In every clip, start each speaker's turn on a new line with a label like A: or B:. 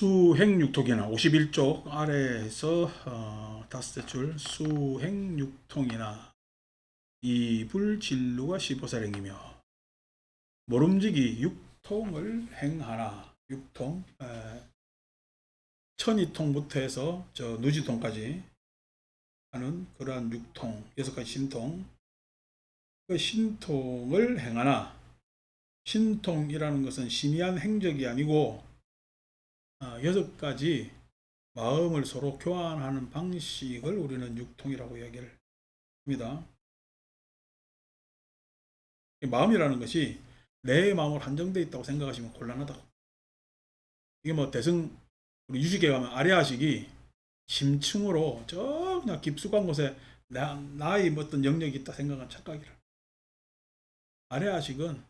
A: 수행육통이나 51쪽 아래에서 다섯째 줄 수행육통이나 이불진루가 15사령이며 모름지기 육통을 행하나. 육통 천이통부터 해서 저 누지통까지 하는 그러한 육통, 6가지 신통, 그 신통을 행하나. 신통이라는 것은 신이한 행적이 아니고 6가지 마음을 서로 교환하는 방식을 우리는 육통이라고 이야기를 합니다. 마음이라는 것이 내 마음으로 한정되어 있다고 생각하시면 곤란하다고. 이게 뭐 우리 유식에 가면 아래아식이 심층으로 저 그냥 깊숙한 곳에 나의 어떤 영역이 있다 생각한 착각이라. 아래아식은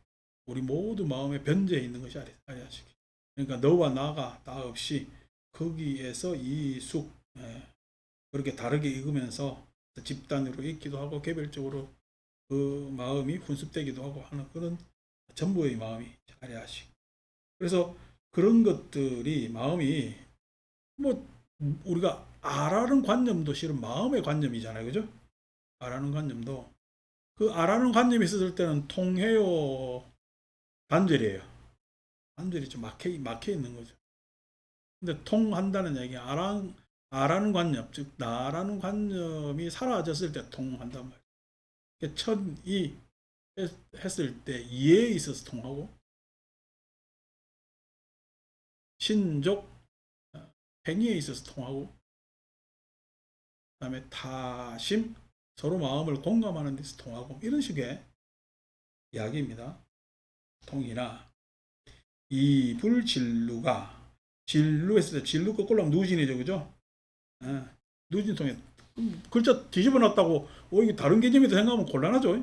A: 우리 모두 마음의 변제에 있는 것이 아래아식. 그러니까 너와 나가 나 없이 거기에서 이숙 그렇게 다르게 읽으면서 집단으로 읽기도 하고 개별적으로 그 마음이 훈습되기도 하고 하는 그런 전부의 마음이 아래아식. 그래서 그런 것들이 마음이 뭐 우리가 아라는 관념도 실은 마음의 관념이잖아요, 그죠? 아라는 관념도 그 아라는 관념이 있었을 때는 통해요, 단절이에요. 단절이 좀 막혀 있는 거죠. 근데 통한다는 얘기가 아라는 관념, 즉 나라는 관념이 사라졌을 때 통한단 말이에요. 천이 했을 때 이에 있어서 통하고 신족 행위에 있어서 통하고 그다음에 타심 서로 마음을 공감하는 데서 통하고 이런 식의 이야기입니다. 통이나 이불진루가 진루했을 때 진루 거꾸로 하면 누진이죠, 그죠? 누진 통에 글자 뒤집어 놨다고 이게 다른 개념이다 생각하면 곤란하죠.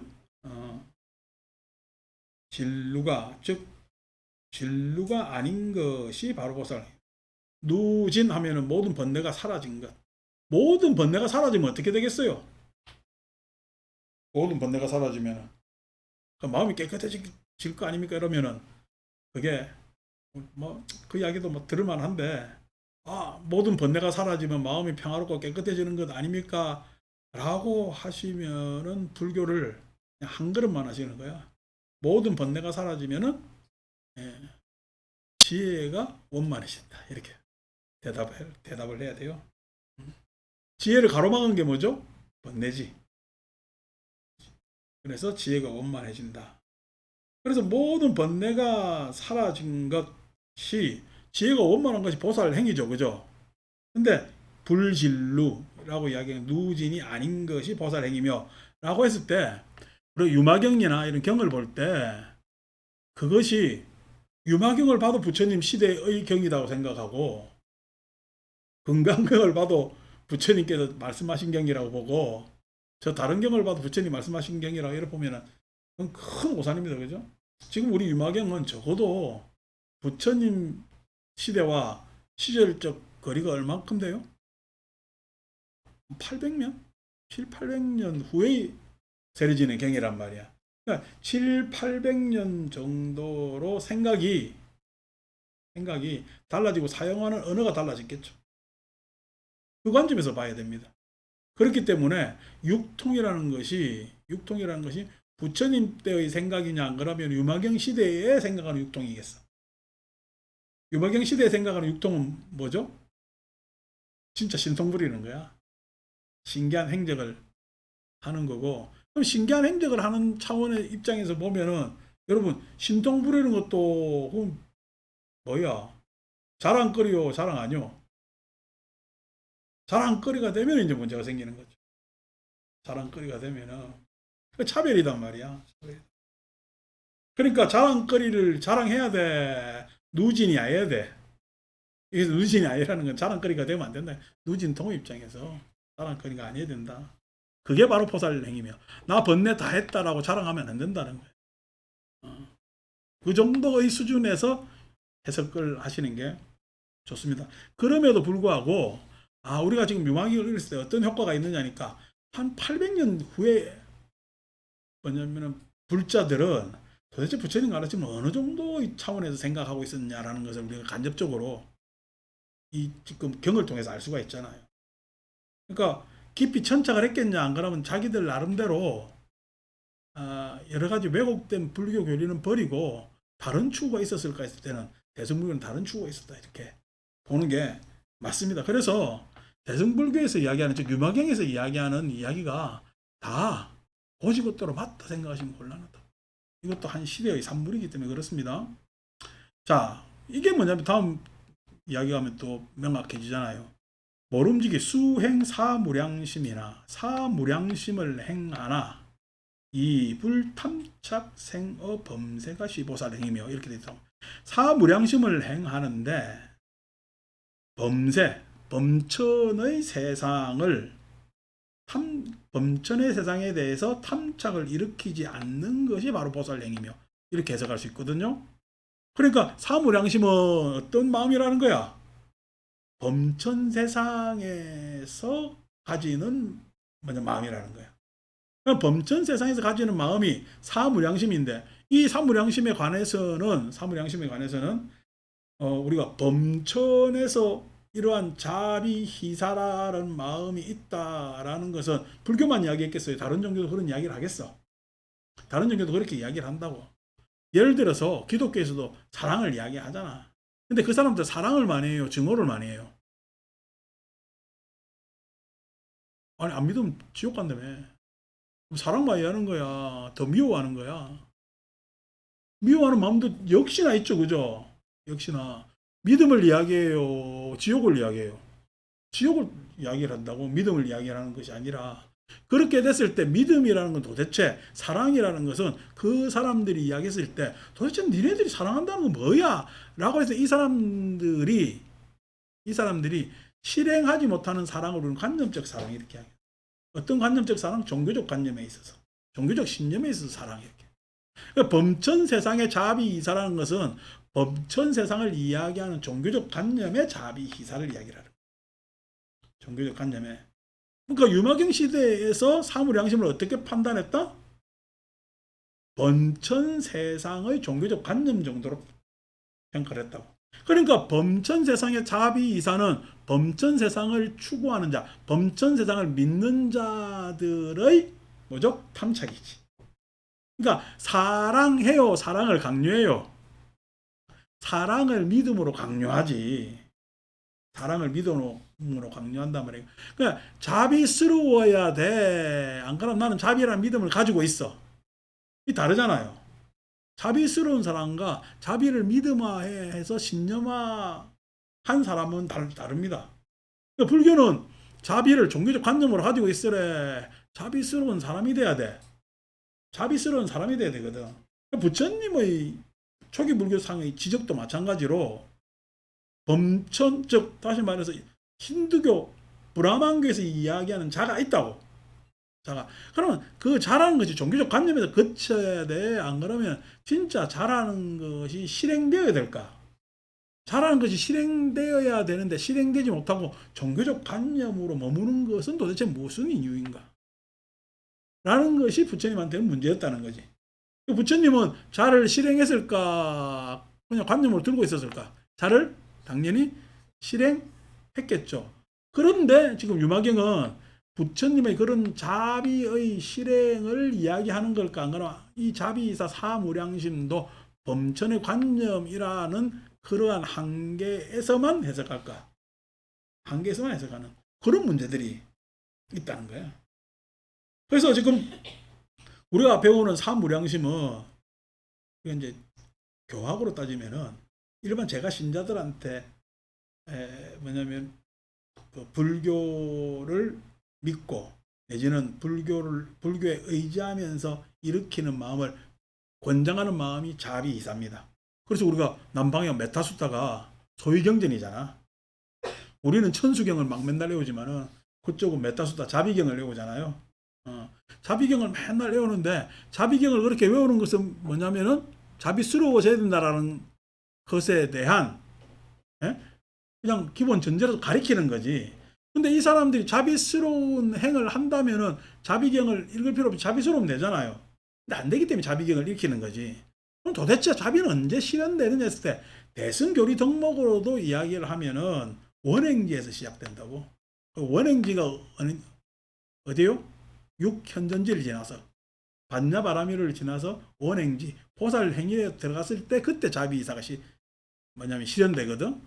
A: 진루가 즉 진루가 아닌 것이 바로 보살. 누진 하면은 모든 번뇌가 사라진 것. 모든 번뇌가 사라지면 어떻게 되겠어요? 모든 번뇌가 사라지면 그 마음이 깨끗해질 거 아닙니까? 이러면은 그게 뭐 그 이야기도 뭐 들을만한데 모든 번뇌가 사라지면 마음이 평화롭고 깨끗해지는 것 아닙니까? 라고 하시면은 불교를 그냥 한 걸음만 하시는 거야. 모든 번뇌가 사라지면은 지혜가 원만해진다. 이렇게 대답을 해야 돼요. 지혜를 가로막은 게 뭐죠? 번뇌지. 그래서 지혜가 원만해진다. 그래서 모든 번뇌가 사라진 것이 지혜가 원만한 것이 보살 행위죠, 그죠? 근데 불진루라고 이야기하는 누진이 아닌 것이 보살 행위며 라고 했을 때 그리고 유마경이나 이런 경을 볼 때 그것이 유마경을 봐도 부처님 시대의 경이라고 생각하고 금강경을 봐도 부처님께서 말씀하신 경이라고 보고 저 다른 경을 봐도 부처님 말씀하신 경이라고 이렇게 보면은 큰 오산입니다. 그죠? 지금 우리 유마경은 적어도 부처님 시대와 시절적 거리가 얼만큼 돼요? 800년? 7, 800년 후에 세려지는 경이란 말이야. 그러니까 7, 800년 정도로 생각이 달라지고 사용하는 언어가 달라졌겠죠. 그 관점에서 봐야 됩니다. 그렇기 때문에 육통이라는 것이 부처님 때의 생각이냐 그러면 유마경 시대에 생각하는 육통이겠어. 유마경 시대에 생각하는 육통은 뭐죠? 진짜 신통 부리는 거야. 신기한 행적을 하는 거고 그럼 신기한 행적을 하는 차원의 입장에서 보면은 여러분 신통 부리는 것도 그럼 뭐야? 자랑거리요, 자랑 아니요? 자랑거리가 되면 이제 문제가 생기는 거죠. 자랑거리가 되면은 차별이단 말이야. 그러니까 자랑거리를 자랑해야 돼. 누진이 아니어야 돼. 그래서 누진이 아니라는 건 자랑거리가 되면 안 된다. 누진 동 입장에서 자랑거리가 아니어야 된다. 그게 바로 포살 행위며 나 번뇌 다 했다라고 자랑하면 안 된다는 거예요. 그 정도의 수준에서 해석을 하시는 게 좋습니다. 그럼에도 불구하고 우리가 지금 유망기를 읽을 때 어떤 효과가 있느냐니까 한 800년 후에 뭐냐면은 불자들은 도대체 부처님 가르침을 어느 정도의 차원에서 생각하고 있었냐라는 것을 우리가 간접적으로 이 지금 경을 통해서 알 수가 있잖아요. 그러니까 깊이 천착을 했겠냐 안 그러면 자기들 나름대로 여러 가지 왜곡된 불교 교리는 버리고 다른 추구가 있었을까 했을 때는 대승불교는 다른 추구가 있었다 이렇게 보는 게 맞습니다. 그래서 대승불교에서 이야기하는 즉 유마경에서 이야기하는 이야기가 다 고지고대로 맞다 생각하시면 곤란하다. 이것도 한 시대의 산물이기 때문에 그렇습니다. 자, 이게 뭐냐면 다음 이야기하면 또 명확해지잖아요. 모름지기 수행 사무량심이나 사무량심을 행하나 이 불탐착 생어 범세가 시보살행이며 이렇게 되죠. 사무량심을 행하는데 범세, 범천의 세상을 범천의 세상에 대해서 탐착을 일으키지 않는 것이 바로 보살행이며 이렇게 해석할 수 있거든요. 그러니까 사무량심은 어떤 마음이라는 거야? 범천 세상에서 가지는 마음이라는 거야. 범천 세상에서 가지는 마음이 사무량심인데 이 사무량심에 관해서는 우리가 범천에서 이러한 자비 희사라는 마음이 있다라는 것은 불교만 이야기했겠어요? 다른 종교도 그런 이야기를 하겠어? 다른 종교도 그렇게 이야기를 한다고. 예를 들어서 기독교에서도 사랑을 이야기하잖아. 근데 그 사람들 사랑을 많이 해요? 증오를 많이 해요? 아니 안 믿으면 지옥 간다며. 사랑 많이 하는 거야? 더 미워하는 거야? 미워하는 마음도 역시나 있죠, 그죠? 역시나 믿음을 이야기해요, 지옥을 이야기해요? 지옥을 이야기를 한다고 믿음을 이야기하는 것이 아니라 그렇게 됐을 때 믿음이라는 건 도대체 사랑이라는 것은 그 사람들이 이야기했을 때 도대체 니네들이 사랑한다는 건 뭐야? 라고 해서 이 사람들이 실행하지 못하는 사랑을 우리는 관념적 사랑 이렇게 하게. 어떤 관념적 사랑? 종교적 관념에 있어서, 종교적 신념에 있어서 사랑 이렇게. 그러니까 범천 세상의 자비 희사라는 것은 범천 세상을 이야기하는 종교적 관념의 자비 희사를 이야기를 하는 거예요. 종교적 관념에. 그러니까 유마경 시대에서 사무량심을 어떻게 판단했다? 범천 세상의 종교적 관념 정도로 평가를 했다고. 그러니까 범천 세상의 자비 이사는 범천 세상을 추구하는 자, 범천 세상을 믿는 자들의 뭐죠? 탐착이지. 그러니까 사랑해요, 사랑을 강요해요. 사랑을 믿음으로 강요하지. 사랑을 믿음으로 강요한단 말이에요. 그러니까 자비스러워야 돼. 안 그러면 나는 자비라는 믿음을 가지고 있어. 이 다르잖아요. 자비스러운 사람과 자비를 믿음화해서 신념화한 사람은 다릅니다. 그러니까 불교는 자비를 종교적 관념으로 가지고 있으래. 자비스러운 사람이 돼야 돼. 자비스러운 사람이 돼야 되거든. 부처님의 초기 불교상의 지적도 마찬가지로 범천, 즉 다시 말해서 힌두교 브라만교에서 이야기하는 자가 있다고. 자가. 그러면 그 자라는 것이 종교적 관념에서 거쳐야 돼? 안 그러면 진짜 자라는 것이 실행되어야 될까? 자라는 것이 실행되어야 되는데 실행되지 못하고 종교적 관념으로 머무는 것은 도대체 무슨 이유인가? 라는 것이 부처님한테는 문제였다는 거지. 부처님은 자를 실행했을까? 그냥 관념으로 들고 있었을까? 자를 당연히 실행했겠죠. 그런데 지금 유마경은 부처님의 그런 자비의 실행을 이야기하는 걸까? 안 그러나 이 자비이사 사무량심도 범천의 관념이라는 그러한 한계에서만 해석할까? 한계에서만 해석하는 그런 문제들이 있다는 거야. 그래서 지금 우리가 배우는 사무량심은 이제 교학으로 따지면은 일반 제가 신자들한테 뭐냐면 그 불교를 믿고 내지는 불교에 의지하면서 일으키는 마음을 권장하는 마음이 자비이사입니다. 그래서 우리가 남방의 메타수타가 소위경전이잖아. 우리는 천수경을 막 맨날 외우지만은 그쪽은 메타수타 자비경을 외우잖아요. 자비경을 맨날 외우는데 자비경을 그렇게 외우는 것은 뭐냐면은 자비스러워져야 된다라는 것에 대한 그냥 기본 전제로 가리키는 거지. 근데 이 사람들이 자비스러운 행을 한다면은 자비경을 읽을 필요 없이 자비스러우면 되잖아요. 근데 안 되기 때문에 자비경을 읽히는 거지. 그럼 도대체 자비는 언제 실현되느냐 했을 때 대승교리 덕목으로도 이야기를 하면은 원행지에서 시작된다고. 그 원행지가 어디요? 육현전지를 지나서 반야바라밀을 지나서 원행지 보살행위에 들어갔을 때 그때 자비이사가 뭐냐면 실현되거든.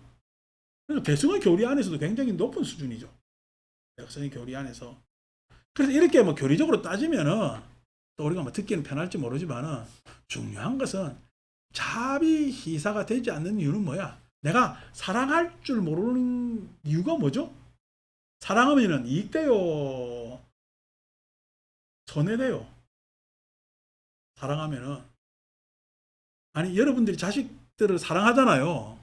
A: 그래서 대승의 교리 안에서도 굉장히 높은 수준이죠. 대승의 교리 안에서. 그래서 이렇게 뭐 교리적으로 따지면은 또 우리가 뭐 듣기는 편할지 모르지만은 중요한 것은 자비희사가 되지 않는 이유는 뭐야? 내가 사랑할 줄 모르는 이유가 뭐죠? 사랑하면은 이익돼요? 손해돼요? 사랑하면은. 아니, 여러분들이 자식들을 사랑하잖아요.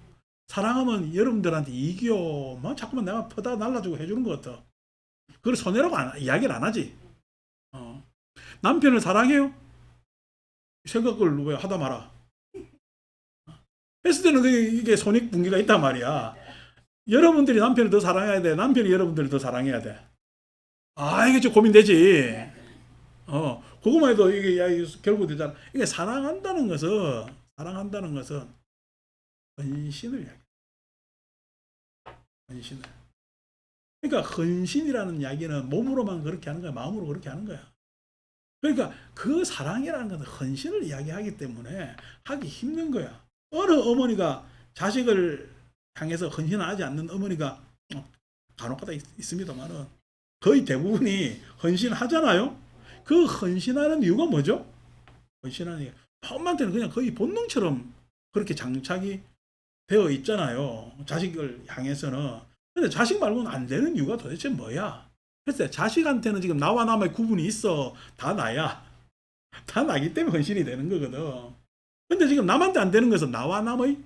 A: 사랑하면 여러분들한테 이익이요. 뭐 자꾸만 내가 퍼다 날라주고 해주는 것 같아. 그걸 손해라고 이야기를 안 하지. 어. 남편을 사랑해요? 생각을 왜 하다 마라. 했을 때는 이게 손익분기가 있단 말이야. 여러분들이 남편을 더 사랑해야 돼. 남편이 여러분들을 더 사랑해야 돼. 아, 이게 좀 고민되지. 그것만 해도 이게 결국 되잖아. 이게 사랑한다는 것은 헌신을 이야기해. 헌신을. 그러니까 헌신이라는 이야기는 몸으로만 그렇게 하는 거야. 마음으로 그렇게 하는 거야. 그러니까 그 사랑이라는 것은 헌신을 이야기하기 때문에 하기 힘든 거야. 어느 어머니가 자식을 향해서 헌신을 하지 않는 어머니가 간혹가다 있습니다만은 거의 대부분이 헌신하잖아요. 그 헌신하는 이유가 뭐죠? 헌신하는 이유. 엄마한테는 그냥 거의 본능처럼 그렇게 장착이 되어 있잖아요. 자식을 향해서는. 근데 자식 말고는 안 되는 이유가 도대체 뭐야? 글쎄, 자식한테는 지금 나와 남의 구분이 있어. 다 나야. 다 나기 때문에 헌신이 되는 거거든. 근데 지금 남한테 안 되는 것은 나와 남의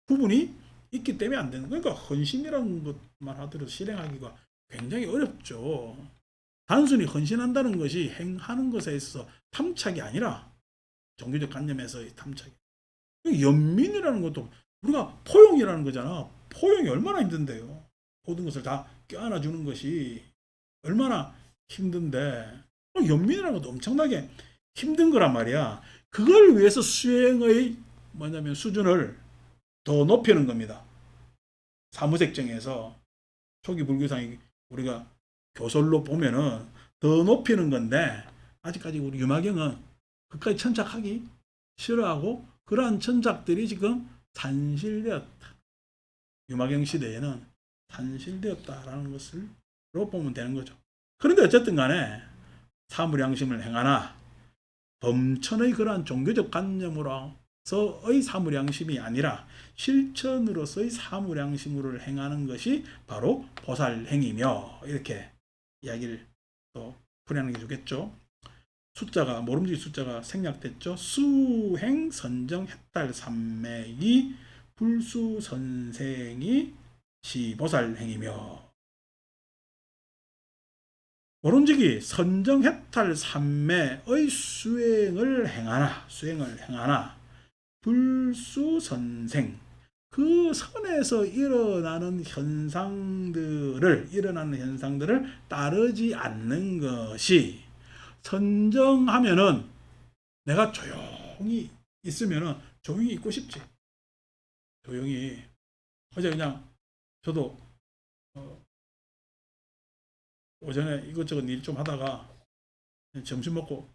A: 구분이 있기 때문에 안 되는 거야. 그러니까 헌신이라는 것만 하더라도 실행하기가 굉장히 어렵죠. 단순히 헌신한다는 것이 행하는 것에 있어서 탐착이 아니라 종교적 관념에서의 탐착이. 연민이라는 것도 우리가 포용이라는 거잖아. 포용이 얼마나 힘든데요. 모든 것을 다 껴안아 주는 것이 얼마나 힘든데 연민이라는 것도 엄청나게 힘든 거란 말이야. 그걸 위해서 수행의 뭐냐면 수준을 더 높이는 겁니다. 사무색정에서 초기 불교상 우리가 교설로 보면은 더 높이는 건데 아직까지 우리 유마경은 그까지 천착하기 싫어하고 그러한 천착들이 지금 산실되었다. 유마경 시대에는 산실되었다라는 것을 보면 되는 거죠. 그런데 어쨌든 간에 사무량심을 행하나 범천의 그러한 종교적 관념으로서의 사무량심이 아니라 실천으로서의 사무량심으로 행하는 것이 바로 보살행이며 이렇게 이야기를 또 풀이하는 게 좋겠죠. 숫자가 모름지기 숫자가 생략됐죠. 수행 선정 해탈 삼매이 불수 선생이 시보살행이며 모름지기 선정해탈 삼매의 수행을 행하나 불수선생 그 선에서 일어나는 현상들을 따르지 않는 것이 선정하면은 내가 조용히 있으면은 조용히 있고 싶지. 조용히 어제 그냥 저도 오전에 이것저것 일 좀 하다가 점심 먹고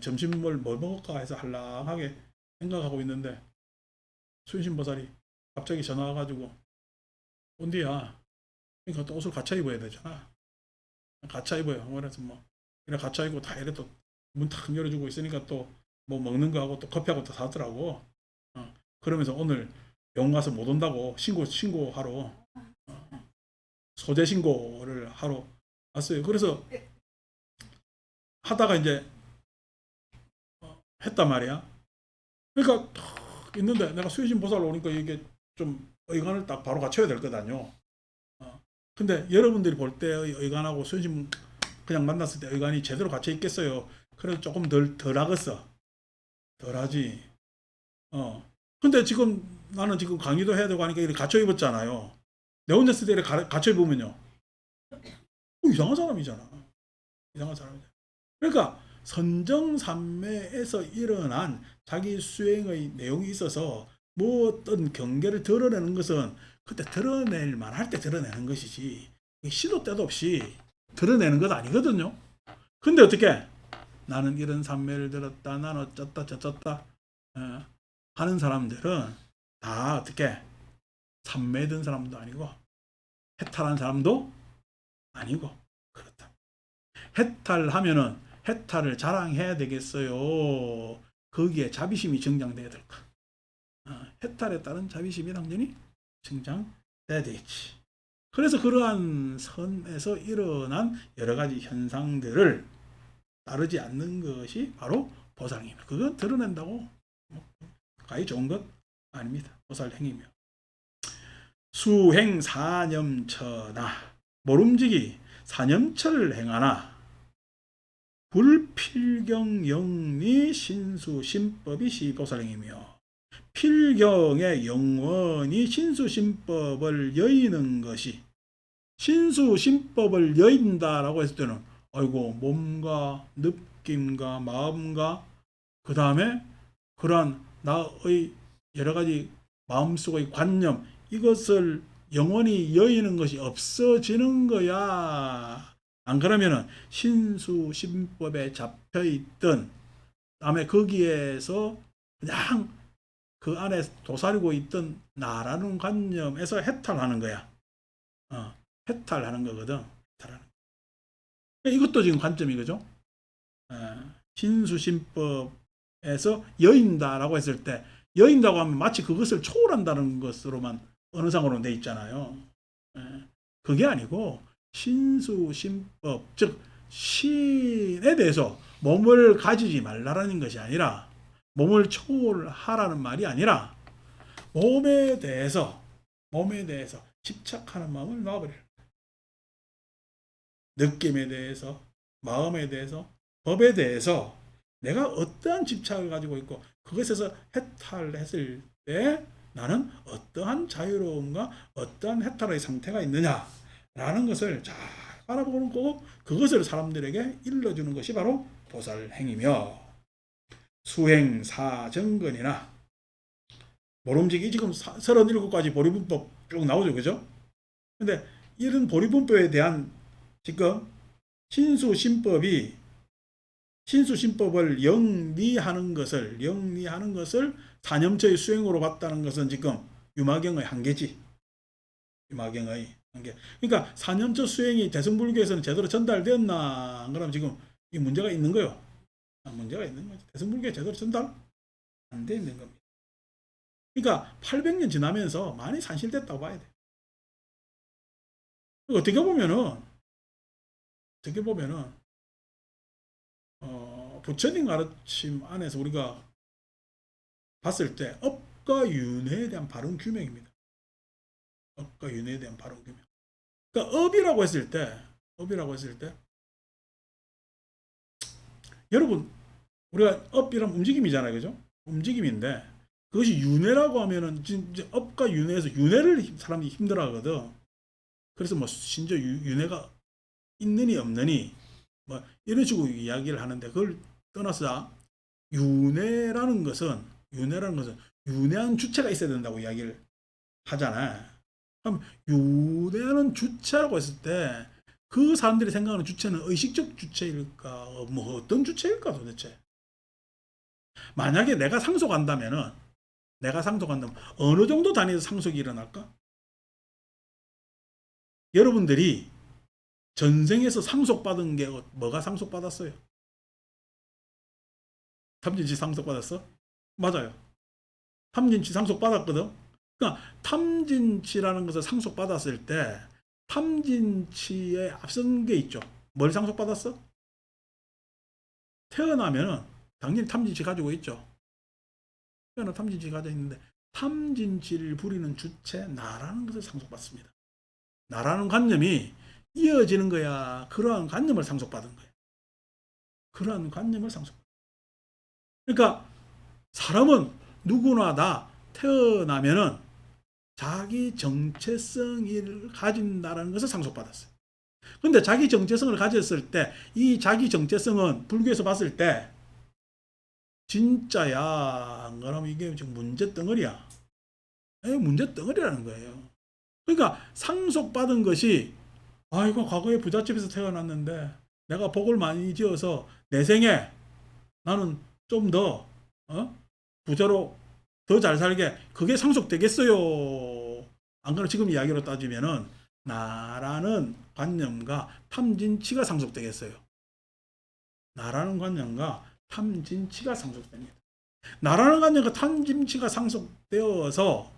A: 점심을 뭘 먹을까 해서 한락하게 생각하고 있는데 수인신보살이 갑자기 전화 와가지고 온디야 그러니까 또 옷을 갖춰 입어야 되잖아. 갖춰 입어요. 그래서 뭐 이래 갖춰 입고 다 이래 또 문 탁 열어주고 있으니까 또 뭐 먹는 거 하고 또 커피하고 또 사더라고. 그러면서 오늘 병원 가서 못 온다고 신고하러 소재 신고를 하러 왔어요. 그래서 하다가 이제 했단 말이야. 그러니까 탁 있는데 내가 수유신 보살 오니까 이게 좀 의관을 딱 바로 갖춰야 될 거다뇨. 근데 여러분들이 볼 때 의관하고 수유신 그냥 만났을 때 의관이 제대로 갖춰 있겠어요. 그래서 조금 덜하겠어. 덜하지. 근데 지금 나는 지금 강의도 해야 되고 하니까 이렇게 갖춰 입었잖아요. 내 혼자 쓸 때 이렇게 갖춰 입으면요. 이상한 사람이잖아. 이상한 사람이잖아. 그러니까 선정삼매에서 일어난 자기 수행의 내용이 있어서 뭐 어떤 경계를 드러내는 것은 그때 드러낼 만할 때 드러내는 것이지 시도 때도 없이 드러내는 것 아니거든요. 근데 어떻게 나는 이런 삼매를 들었다, 나는 어쩌다 저쩌다 하는 사람들은 다 어떻게 삼매 든 사람도 아니고 해탈한 사람도 아니고 그렇다. 해탈하면은 해탈을 자랑해야 되겠어요. 거기에 자비심이 정장돼야 될까? 해탈에 따른 자비심이 당연히 정장돼야 되겠지. 그래서 그러한 선에서 일어난 여러 가지 현상들을 따르지 않는 것이 바로 보살행위입니다. 그건 드러낸다고 가히 좋은 것 아닙니다. 보살행위며 수행 사념처나 모름지기 사념처를 행하나 불필경 영리 신수 신법이 시보살행이며 필경의 영원히 신수신법을 여의는 것이 신수신법을 여인다라고 했을 때는 아이고 몸과 느낌과 마음과 그 다음에 그러한 나의 여러 가지 마음속의 관념 이것을 영원히 여의는 것이 없어지는 거야. 안 그러면은 신수신법에 잡혀있던 다음에 거기에서 그냥 그 안에 도사리고 있던 나라는 관념에서 해탈하는 거야. 해탈하는 거거든. 해탈하는. 이것도 지금 관점이거죠. 신수신법에서 여인다라고 했을 때 여인다고 하면 마치 그것을 초월한다는 것으로만 어느 상으로 돼 있잖아요. 그게 아니고 신수신법 즉 신에 대해서 몸을 가지지 말라라는 것이 아니라 몸을 초월하라는 말이 아니라 몸에 대해서 집착하는 마음을 놔버려요. 느낌에 대해서 마음에 대해서 법에 대해서 내가 어떠한 집착을 가지고 있고 그것에서 해탈했을 때 나는 어떠한 자유로움과 어떠한 해탈의 상태가 있느냐라는 것을 잘 알아보는 거고 그것을 사람들에게 일러주는 것이 바로 보살행위며 수행 사정근이나 모름지기 지금 37가지 보리분법 쭉 나오죠. 그죠? 근데 이런 보리분법에 대한 지금 신수신법을 영리하는 것을 사념처의 수행으로 봤다는 것은 지금 유마경의 한계지. 유마경의 한계. 그러니까 사념처 수행이 대승불교에서는 제대로 전달되었나? 그러면 지금 이 문제가 있는 거예요. 문제가 있는 거죠. 대승불교에 제대로 전달 안 돼 있는 겁니다. 그러니까 800년 지나면서 많이 산실됐다고 봐야 돼요. 어떻게 보면은 부처님 가르침 안에서 우리가 봤을 때 업과 윤회에 대한 바른 규명입니다. 업과 윤회에 대한 바른 규명. 그러니까 업이라고 했을 때 여러분 우리가 업이란 움직임이잖아요. 그죠? 움직임인데 그것이 윤회라고 하면은 진짜 업과 윤회에서 윤회를 사람이 힘들어 하거든. 그래서 뭐 심지어 윤회가 있느니 없느니 뭐 이런 식으로 이야기를 하는데 그걸 떠나서 윤회라는 것은 윤회한 주체가 있어야 된다고 이야기를 하잖아. 그럼 윤회하는 주체라고 했을 때 그 사람들이 생각하는 주체는 의식적 주체일까? 뭐 어떤 주체일까 도대체? 만약에 내가 상속한다면 어느 정도 단위에서 상속이 일어날까? 여러분들이 전생에서 상속받은 게 뭐가 상속받았어요? 탐진치 상속받았어? 맞아요. 탐진치 상속받았거든. 그러니까 탐진치라는 것을 상속받았을 때 탐진치에 앞선 게 있죠. 뭘 상속받았어? 태어나면은 당연히 탐진치 가지고 있죠. 태어나 탐진치 가지고 있는데 탐진치를 부리는 주체 나라는 것을 상속받습니다. 나라는 관념이 이어지는 거야. 그러한 관념을 상속받은 거예요. 그러한 관념을 상속받은 거예요. 그러니까 사람은 누구나 다 태어나면은 자기 정체성을 가진다는 것을 상속받았어요. 근데 자기 정체성을 가졌을 때 이 자기 정체성은 불교에서 봤을 때 진짜야. 그럼 이게 지금 문제 덩어리야. 문제 덩어리라는 거예요. 그러니까 상속받은 것이 이거 과거에 부잣집에서 태어났는데 내가 복을 많이 지어서 내 생에 나는 좀 더 부자로 더 잘 살게, 그게 상속되겠어요? 안 그러면 지금 이야기로 따지면은 나라는 관념과 탐진치가 상속되겠어요? 나라는 관념과 탐진치가 상속됩니다. 나라는 관념과 탐진치가 상속되어서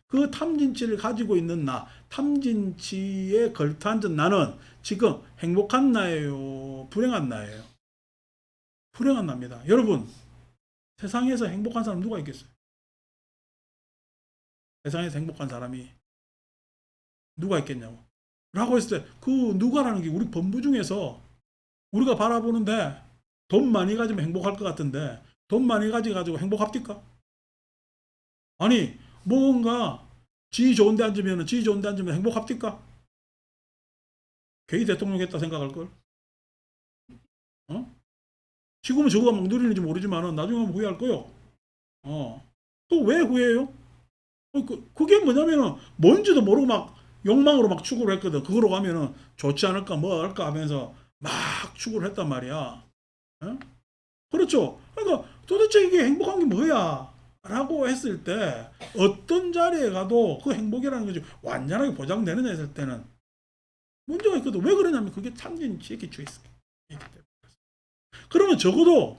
A: 그 탐진치를 가지고 있는 나, 탐진치에 걸터앉은 나는 지금 행복한 나예요? 불행한 나예요? 불행한 나입니다. 여러분, 세상에서 행복한 사람 누가 있겠어요? 세상에서 행복한 사람이 누가 있겠냐고. 라고 했을 때, 그 누가라는 게 우리 범부 중에서 우리가 바라보는데 돈 많이 가지면 행복할 것 같은데 돈 많이 가지고 행복합니까? 아니, 뭔가 지 좋은 데 앉으면 행복합니까? 괜히 대통령 했다 생각할걸? 어? 지금은 저거가 막 누리는지 모르지만은 나중에 하면 후회할 거요. 또 왜 후회해요? 그게 뭐냐면은 뭔지도 모르고 막 욕망으로 막 추구를 했거든. 그거로 가면은 좋지 않을까 뭐 할까 하면서 막 추구를 했단 말이야. 어? 그렇죠. 그러니까 도대체 이게 행복한 게 뭐야? 라고 했을 때 어떤 자리에 가도 그 행복이라는 것이 완전하게 보장되느냐 했을 때는 문제가 있거든. 왜 그러냐면 그게 탐진치에 기초에 있기 때문에. 그러면 적어도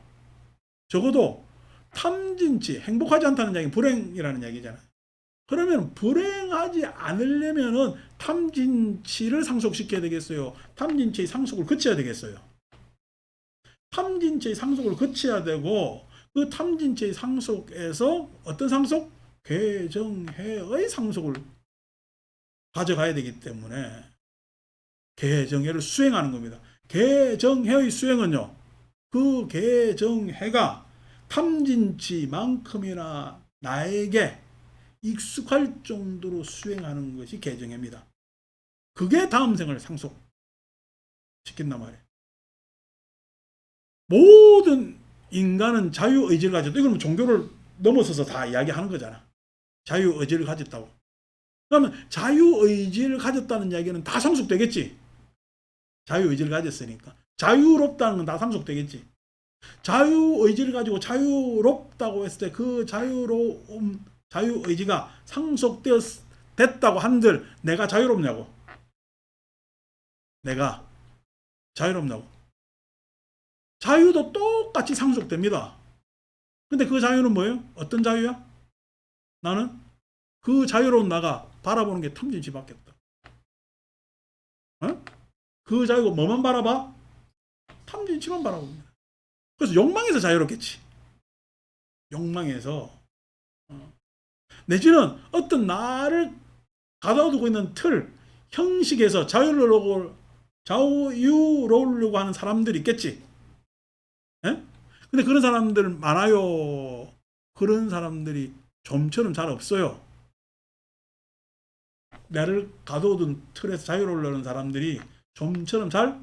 A: 탐진치, 행복하지 않다는 이야기는 불행이라는 이야기잖아요. 그러면 불행하지 않으려면은 탐진치를 상속시켜야 되겠어요? 탐진치의 상속을 거쳐야 되겠어요? 탐진치의 상속을 거쳐야 되고, 그 탐진치의 상속에서 어떤 상속? 계정해의 상속을 가져가야 되기 때문에 계정해를 수행하는 겁니다. 계정해의 수행은요, 그 계정해가 탐진치만큼이나 나에게 익숙할 정도로 수행하는 것이 계정해입니다. 그게 다음 생을 상속시킨단 말이에요. 모든 인간은 자유의지를 가졌다. 이건 종교를 넘어서서 다 이야기하는 거잖아. 자유의지를 가졌다고. 그러면 자유의지를 가졌다는 이야기는 다 상속되겠지. 자유의지를 가졌으니까. 자유롭다는 건 다 상속되겠지. 자유의지를 가지고 자유롭다고 했을 때 그 자유의지가 상속되었다고 한들 내가 자유롭냐고. 내가 자유롭냐고. 자유도 똑같이 상속됩니다. 근데 그 자유는 뭐예요? 어떤 자유야? 나는 그 자유로운 나가 바라보는 게 탐진치밖에 없다. 그 자유가 뭐만 바라봐? 탐진치만 바라봅니다. 그래서 욕망에서 자유롭겠지. 욕망에서. 내지는 어떤 나를 가둬두고 있는 틀, 형식에서 자유로우려고 하는 사람들이 있겠지. 예? 근데 그런 사람들 많아요. 그런 사람들이 좀처럼 잘 없어요. 나를 가둬둔 틀에서 자유로우려는 사람들이 좀처럼 잘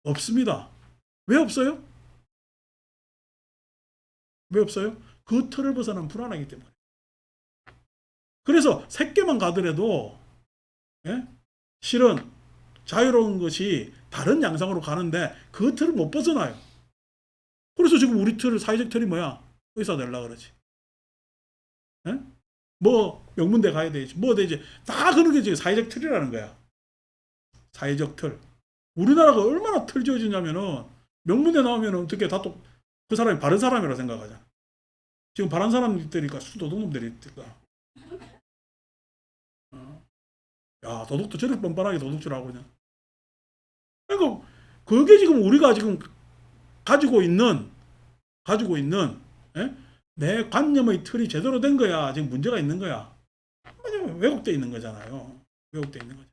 A: 없습니다. 왜 없어요? 왜 없어요? 그 틀을 벗어나면 불안하기 때문에. 그래서 새끼만 가더라도 실은 자유로운 것이 다른 양상으로 가는데 그 틀을 못 벗어나요. 그래서 지금 우리 틀, 사회적 틀이 뭐야? 의사 되려고 그러지. 뭐 명문대 가야 되지. 뭐 되지. 다 그런 게 지금 사회적 틀이라는 거야. 사회적 틀. 우리나라가 얼마나 틀 지어지냐면은 명문대 나오면 어떻게 다 또 그 사람이 바른 사람이라 생각하잖아. 지금 바른 사람들이니까 도둑놈들이 있니까. 야, 도둑도 저렇게 뻔뻔하게 도둑질하고 그냥. 그러니까 그게 지금 우리가 지금 가지고 있는 예? 내 관념의 틀이 제대로 된 거야. 지금 문제가 있는 거야. 왜냐면 왜곡되어 있는 거잖아요. 왜곡되어 있는 거죠.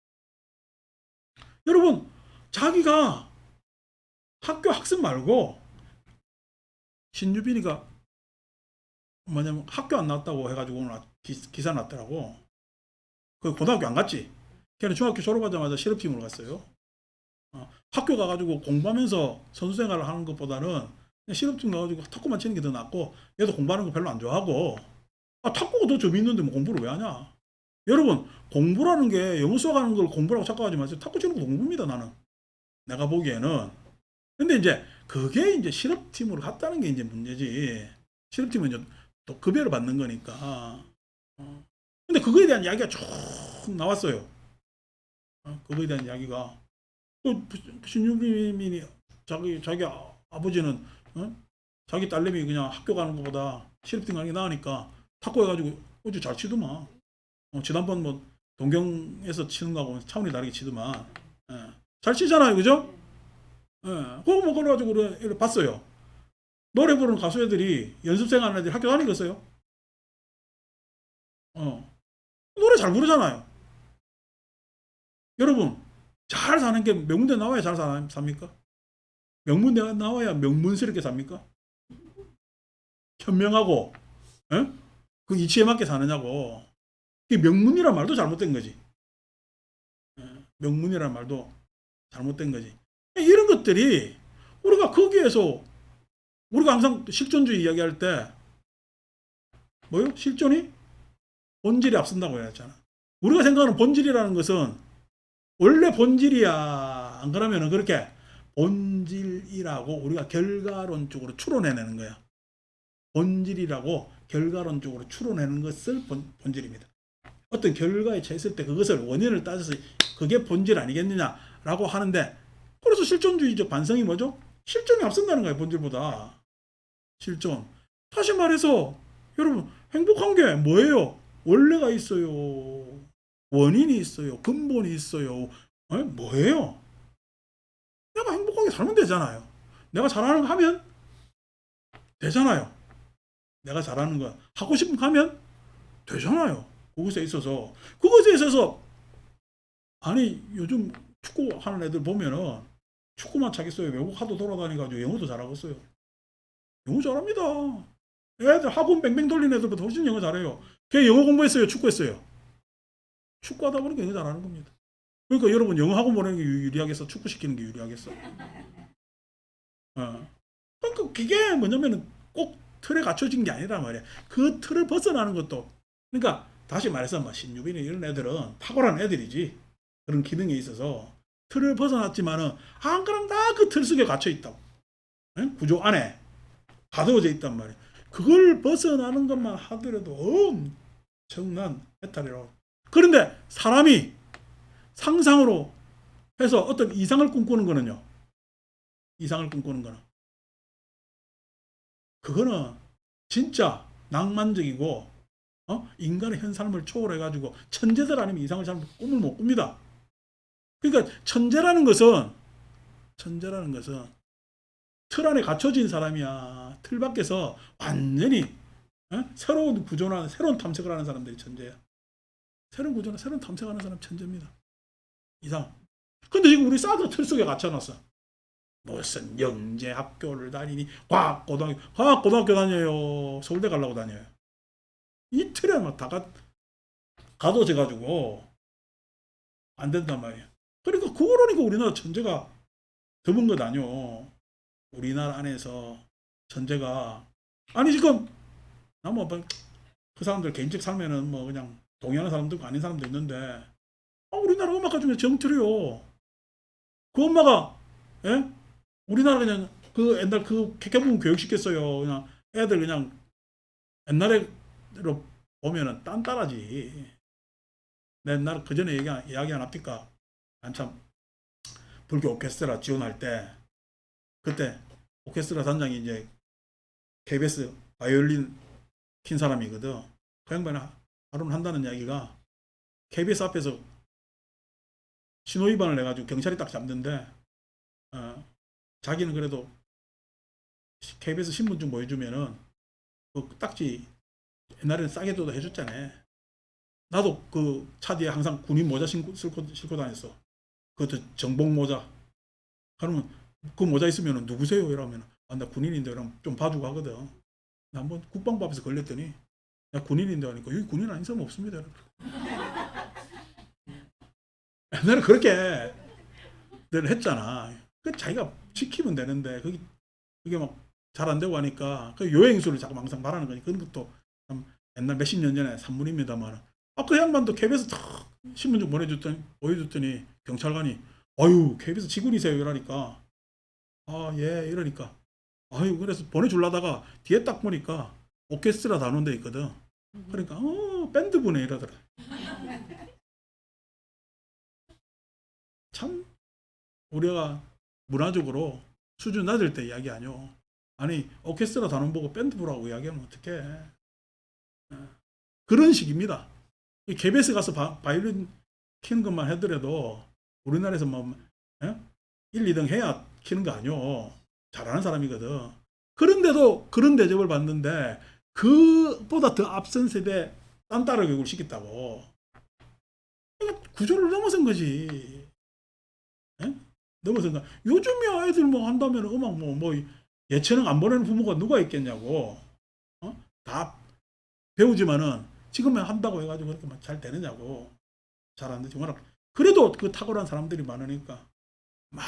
A: 여러분, 자기가 학교 학생 말고 신유빈이가 뭐냐면 학교 안 나왔다고 해가지고 오늘 기사 났더라고. 그 고등학교 안 갔지. 걔는 중학교 졸업하자마자 실업팀으로 갔어요. 학교 가가지고 공부하면서 선수 생활을 하는 것보다는 실업팀 가가지고 탁구만 치는 게 더 낫고, 얘도 공부하는 거 별로 안 좋아하고, 탁구가 더 재밌는데 뭐 공부를 왜 하냐. 여러분, 공부라는 게 영어 수학하는 걸 공부라고 착각하지 마세요. 탁구 치는 거 공부입니다, 나는. 내가 보기에는. 근데 이제 그게 이제 실업팀으로 갔다는 게 이제 문제지. 실업팀은 이제 또 급여를 받는 거니까. 근데 그거에 대한 이야기가 쭉 나왔어요. 그거에 대한 이야기가. 또 신유빈이 자기 아버지는 자기 딸내미 그냥 학교 가는 것보다 실업팀 가는 게 나으니까 탁구 해가지고 어제 잘 치더만. 지난번 뭐 동경에서 치는 거하고 차원이 다르게 치더만. 예. 잘 치잖아요, 그죠? 예. 그거 뭐 그래가지고 이렇게 봤어요. 노래 부르는 가수 애들이 연습생 하는 애들이 학교 다니겠어요? 노래 잘 부르잖아요. 여러분, 잘 사는 게 명문대 나와야 잘 삽니까? 명문대 나와야 명문스럽게 삽니까? 현명하고, 예? 그 이치에 맞게 사느냐고. 이 명문이란 말도 잘못된 거지. 명문이란 말도 잘못된 거지. 이런 것들이 우리가 거기에서 우리가 항상 실존주의 이야기할 때 뭐요? 실존이 본질이 앞선다고 했잖아. 우리가 생각하는 본질이라는 것은 원래 본질이야. 안 그러면은 그렇게 본질이라고 우리가 결과론적으로 추론해내는 거야. 본질이라고 결과론적으로 추론해내는 것을 본질입니다. 어떤 결과에 처했을 때 그것을 원인을 따져서 그게 본질 아니겠느냐라고 하는데, 그래서 실존주의적 반성이 뭐죠? 실존이 앞선다는 거예요, 본질보다. 실존. 다시 말해서 여러분, 행복한 게 뭐예요? 원래가 있어요. 원인이 있어요. 근본이 있어요. 뭐예요? 내가 행복하게 살면 되잖아요. 내가 잘하는 거 하면 되잖아요. 내가 잘하는 거 하고 싶으면 하면 되잖아요. 그것에 있어서 아니 요즘 축구 하는 애들 보면은 축구만 차겠어요. 외국 하도 돌아다니가지고 영어도 잘하고 있어요. 영어 잘합니다. 애들 학원 뱅뱅 돌리는 애들보다 훨씬 영어 잘해요. 걔 영어 공부했어요. 축구했어요. 축구하다 보니까 영어 잘하는 겁니다. 그러니까 여러분 영어 학원 보내는 게 유리하겠어? 축구 시키는 게 유리하겠어? 그러니까 그게 뭐냐면은 꼭 틀에 갖춰진 게 아니란 말이야. 그 틀을 벗어나는 것도, 그러니까 다시 말해서 뭐 신유빈이 이런 애들은 탁월한 애들이지. 그런 기능에 있어서 틀을 벗어났지만은 안 그러면 다 그 틀 속에 갇혀 있다고. 구조 안에 가두어져 있단 말이야. 그걸 벗어나는 것만 하더라도 엄청난 해탈이라고. 그런데 사람이 상상으로 해서 어떤 이상을 꿈꾸는 거는요. 이상을 꿈꾸는 거는 그거는 진짜 낭만적이고 인간의 현 삶을 초월해가지고 천재들 아니면 이상을 잘 꿈을 못 꿉니다. 그러니까 천재라는 것은 틀 안에 갇혀진 사람이야. 틀 밖에서 완전히 새로운 구조나 새로운 탐색을 하는 사람들이 천재야. 새로운 구조나 새로운 탐색하는 사람 천재입니다. 이상. 근데 지금 우리 싹 틀 속에 갇혀놨어. 무슨 영재 학교를 다니니 과학고등학교 다녀요. 서울대 가려고 다녀요. 이 틀에 막 다 가둬져 가지고 안 된단 말이야. 그러니까 그러니까 우리나라 천재가 드문 것 아니오. 우리나라 안에서 천재가 아니 지금 나뭐그 사람들 개인적 삶에는 뭐 그냥 동의하는 사람도 있고 아닌 사람도 있는데 우리나라 음악가 중에 정틀이요. 그 엄마가 우리나라 그냥 그 옛날 그 케케부분 교육시켰어요. 그냥 애들 그냥 옛날에로 보면은 딴따라지. 옛날 그 전에 이야기 안 합니까? 한참 불교 오케스트라 지원할 때 그때 오케스트라 단장이 이제 KBS 바이올린 킨 사람이거든. 그 양반이 하루는 한다는 이야기가 KBS 앞에서 신호위반을 해가지고 경찰이 딱 잡는데 자기는 그래도 KBS 신분증 보여주면은 그 딱지 옛날에는 싸게 도 해줬잖아. 나도 그 차 뒤에 항상 군인 모자 신고 다녔어. 그것도 정복 모자. 그러면 그 모자 있으면 누구세요? 이러면 나 군인인데 그럼 좀 봐주고 하거든. 나 한번 국방부 앞에서 걸렸더니 나 군인인데 하니까 여기 군인 아닌 사람 없습니다. 옛날에 그렇게 늘 했잖아. 그 자기가 지키면 되는데 그게 막 잘 안 되고 하니까 그 요행수를 자꾸 항상 말하는 거니. 그런 것도 참 옛날 몇십 년 전에 산물입니다만 그 양반도 KBS 탁 신분증 보여줬더니 경찰관이 아유 KBS 직원이세요 이러니까 예 이러니까 아유 그래서 보내주려다가 뒤에 딱 보니까 오케스트라 단원대 있거든. 그러니까 밴드부네 이러더라. 참 우리가 문화적으로 수준 낮을 때 이야기 아니오. 아니 오케스트라 단원 보고 밴드부라고 이야기하면 어떡해. 그런 식입니다. KBS 가서 바이올린 키는 것만 하더라도 우리나라에서 뭐 1, 2등 해야 키는 거 아니오. 잘하는 사람이거든. 그런데도 그런 대접을 받는데 그보다 더 앞선 세대 딴따라 교육을 시켰다고. 그러니까 구조를 넘어선 거지. 에? 넘어선 거. 요즘이야 애들 뭐 한다면 음악 뭐 예체능 안 보내는 부모가 누가 있겠냐고. 다 배우지만은 지금은 한다고 해가지고 그렇게 막 잘 되느냐고. 잘 안 되지. 워낙 그래도 그 탁월한 사람들이 많으니까 막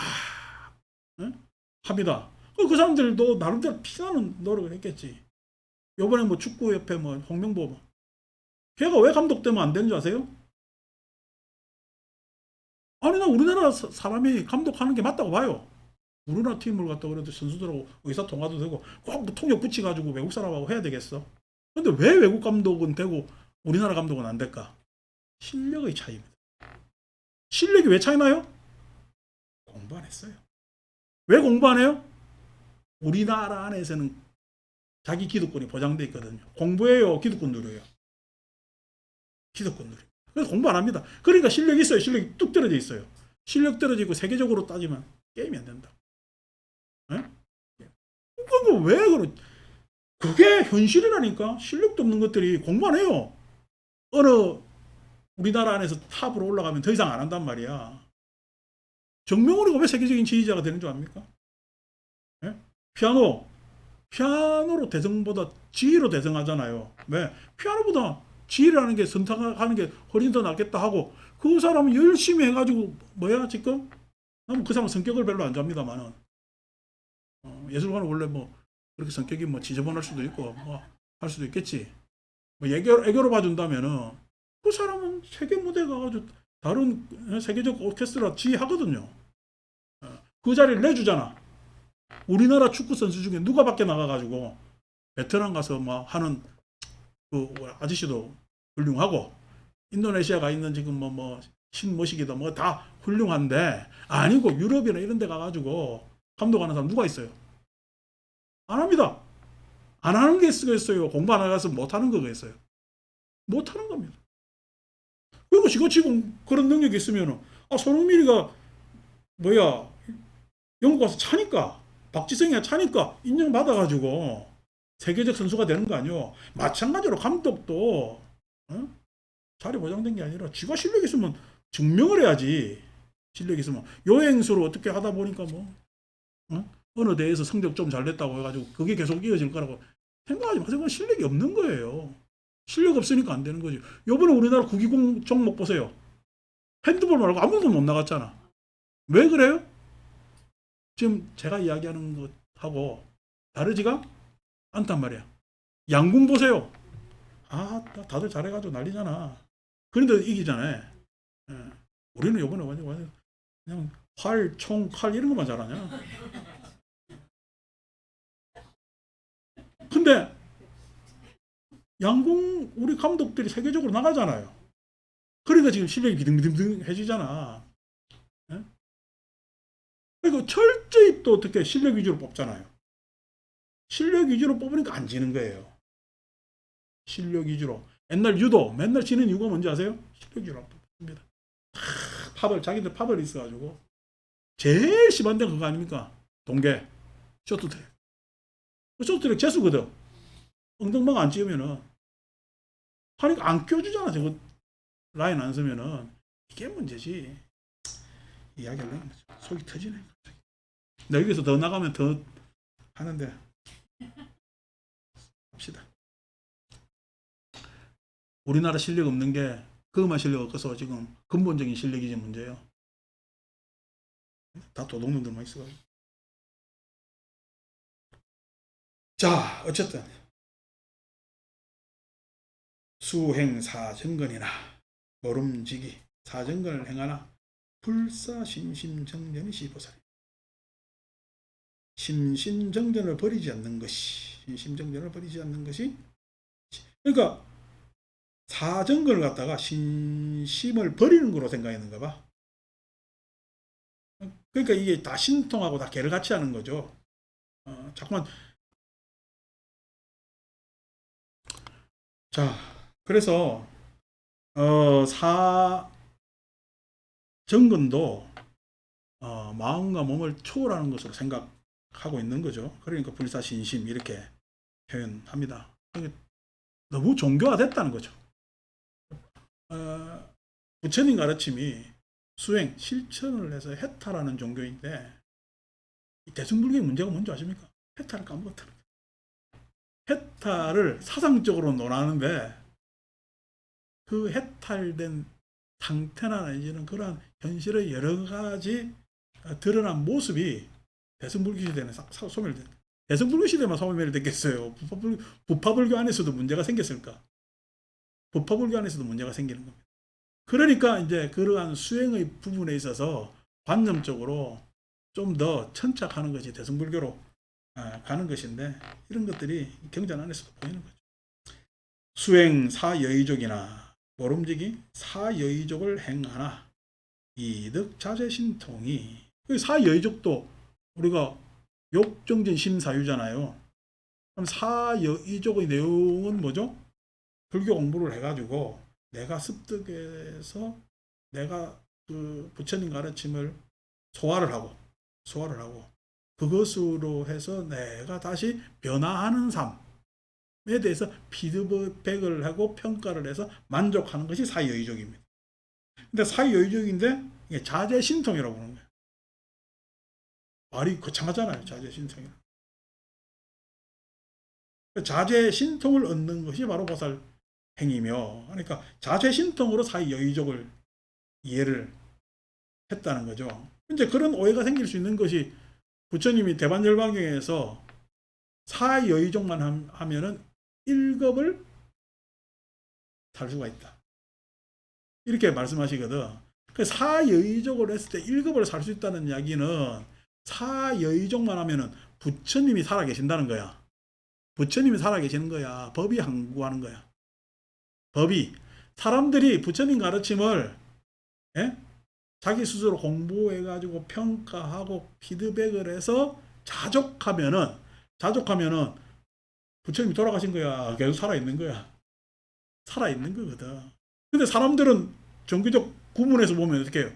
A: 합니다. 그 사람들도 나름대로 피나는 노력을 했겠지. 요번에 뭐 축구협회 뭐 홍명보 뭐 걔가 왜 감독되면 안 되는 줄 아세요? 아니 나 우리나라 사람이 감독하는 게 맞다고 봐요. 우리나라 팀을 갖다 그래도 선수들하고 의사 통화도 되고 꼭뭐 통역 붙여가지고 외국 사람하고 해야 되겠어? 근데 왜 외국 감독은 되고 우리나라 감독은 안 될까? 실력의 차이입니다. 실력이 왜 차이 나요? 공부 안 했어요. 왜 공부 안 해요? 우리나라 안에서는 자기 기득권이 보장돼 있거든요. 공부해요, 기득권 누려요. 기득권 누려. 그래서 공부 안 합니다. 그러니까 실력이 있어요. 실력이 뚝 떨어져 있어요. 실력 떨어지고 세계적으로 따지면 게임이 안 된다. 에? 그거 왜 그러? 그게 현실이라니까. 실력도 없는 것들이 공부 안 해요. 어느 우리나라 안에서 탑으로 올라가면 더 이상 안 한단 말이야. 정명훈이가 왜 세계적인 지휘자가 되는 줄 압니까? 에? 피아노로 대성보다 지휘로 대성하잖아요. 왜? 피아노보다 지휘라는 게 선택하는 게 훨씬 더 낫겠다 하고 그 사람은 열심히 해가지고 뭐야 지금? 나는 그 사람 성격을 별로 안 좋아합니다만은 예술가는 원래 뭐 그렇게 성격이 뭐 지저분할 수도 있고 뭐 할 수도 있겠지. 뭐 애교로 봐준다면은 그 사람은 세계 무대 가가지고 다른 세계적 오케스트라 지휘하거든요. 그 자리를 내주잖아. 우리나라 축구 선수 중에 누가 밖에 나가가지고 베트남 가서 뭐 하는 그 아저씨도 훌륭하고 인도네시아 가 있는 지금 뭐 신모시기도 뭐 다 훌륭한데 아니고 유럽이나 이런 데 가가지고 감독하는 사람 누가 있어요? 안 합니다. 안 하는 게 있어요. 공부 안 해서 못 하는 거가 있어요. 못 하는 겁니다. 그리고 지금 그런 능력이 있으면은 손흥민이가 뭐야 영국 가서 차니까 박지성이가 차니까 인정받아가지고 세계적 선수가 되는 거 아니요. 마찬가지로 감독도 자리 보장된 게 아니라 지가 실력 있으면 증명을 해야지. 실력 있으면 여행수로 어떻게 하다 보니까 뭐 어느 대회에서 성적 좀 잘 냈다고 해가지고 그게 계속 이어질 거라고 생각하지 마세요. 그건 실력이 없는 거예요. 실력 없으니까 안 되는 거지. 요번에 우리나라 구기공 종목 보세요. 핸드볼 말고 아무도 못 나갔잖아. 왜 그래요? 지금 제가 이야기하는 것하고 다르지가 않단 말이야. 양궁 보세요. 다들 잘해가지고 난리잖아. 그런데 이기잖아요. 예. 우리는 요번에 완전 그냥 활, 총, 칼 이런 것만 잘하냐. 근데 양궁 우리 감독들이 세계적으로 나가잖아요. 그러니까 지금 실력이 비등비등해지잖아. 예? 그리고 철저히 또 어떻게 실력 위주로 뽑잖아요. 실력 위주로 뽑으니까 안 지는 거예요. 실력 위주로. 옛날 유도 맨날 지는 이유가 뭔지 아세요? 실력 위주로 뽑습니다. 자기들 팝을 있어가지고 제일 심한 데가 그거 아닙니까? 동계 쇼트트랙. 쇼트트랙 재수거든. 엉덩방 안 찍으면은 하니까 안 껴주잖아. 저거 라인 안 서면은 이게 문제지. 이야기하려면 속이 터지네. 나 여기서 더 나가면 더 하는데 합시다. 우리나라 실력 없는 게 그것만 실력 없어서 지금 근본적인 실력이지 문제예요. 다 도둑놈들만 있어가지고. 자, 어쨌든 수행 사정근이나 모름지기 사정근을 행하나 불사신심정전이 시보살이. 심심정전을 버리지 않는 것이, 심심정전을 버리지 않는 것이, 그러니까 사정근을 갖다가 신심을 버리는 거로 생각했는가 봐. 그러니까 이게 다 신통하고 다 개를 같이 하는 거죠. 자꾸만. 자, 그래서 사정근도 마음과 몸을 초월하는 것으로 생각하고 있는 거죠. 그러니까 불사신심 이렇게 표현합니다. 너무 종교화됐다는 거죠. 부처님 가르침이 수행, 실천을 해서 해탈하는 종교인데, 이 대승불교의 문제가 뭔지 아십니까? 해탈을 까먹었다는 거예요. 해탈을 사상적으로 논하는데 그 해탈된 상태나 내지는 그러한 현실의 여러 가지 드러난 모습이 대승불교 시대는 소멸된, 대승불교 시대만 소멸됐겠어요. 부파불교 안에서도 문제가 생겼을까? 부파불교 안에서도 문제가 생기는 겁니다. 그러니까 이제 그러한 수행의 부분에 있어서 관념적으로 좀 더 천착하는 것이 대승불교로 가는 것인데, 이런 것들이 경전 안에서도 보이는 거죠. 수행 사여의족이나 모름지기 사여의족을 행하나 이득 자재신통이, 사여의족도 우리가 욕정진 심사유잖아요. 그럼 사여의족의 내용은 뭐죠? 불교 공부를 해가지고 내가 습득해서 내가 그 부처님 가르침을 소화를 하고 그것으로 해서 내가 다시 변화하는 삶에 대해서 피드백을 하고 평가를 해서 만족하는 것이 사여의족입니다. 근데 사여의족인데 이게 자재신통이라고 하는 거예요. 말이 거창하잖아요. 자재신통이. 자재신통을 얻는 것이 바로 보살 행위며, 그러니까 자재신통으로 사여의족을 이해를 했다는 거죠. 이제 그런 오해가 생길 수 있는 것이, 부처님이 대반열반경에서 사여의족만 하면은 1급을 살 수가 있다, 이렇게 말씀하시거든. 그 사여의족을 했을 때 1급을 살 수 있다는 이야기는 사여의족만 하면은 부처님이 살아계신다는 거야. 부처님이 살아계시는 거야. 법이 항구하는 거야. 법이. 사람들이 부처님 가르침을 자기 스스로 공부해가지고 평가하고 피드백을 해서 자족하면은 부처님이 돌아가신 거야. 계속 살아있는 거야. 살아있는 거거든. 근데 사람들은 종교적 구문에서 보면 어떻게 해요?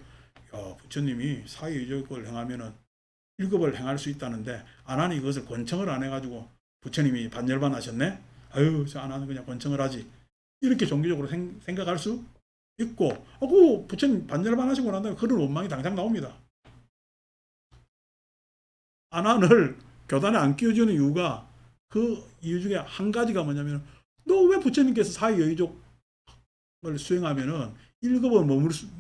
A: 야, 부처님이 사유의적을 행하면은 1급을 행할 수 있다는데 안 하니 이것을 권청을 안 해가지고 부처님이 반열반 하셨네? 아유, 저 안 하는 그냥 권청을 하지. 이렇게 종교적으로 생각할 수 있고, 그 부처님 반열반 하시고 난 다음에 그런 원망이 당장 나옵니다. 안한을 교단에 안 끼워주는 이유가, 그 이유 중에 한 가지가 뭐냐면, 너 왜 부처님께서 사유의족을 수행하면은 1급은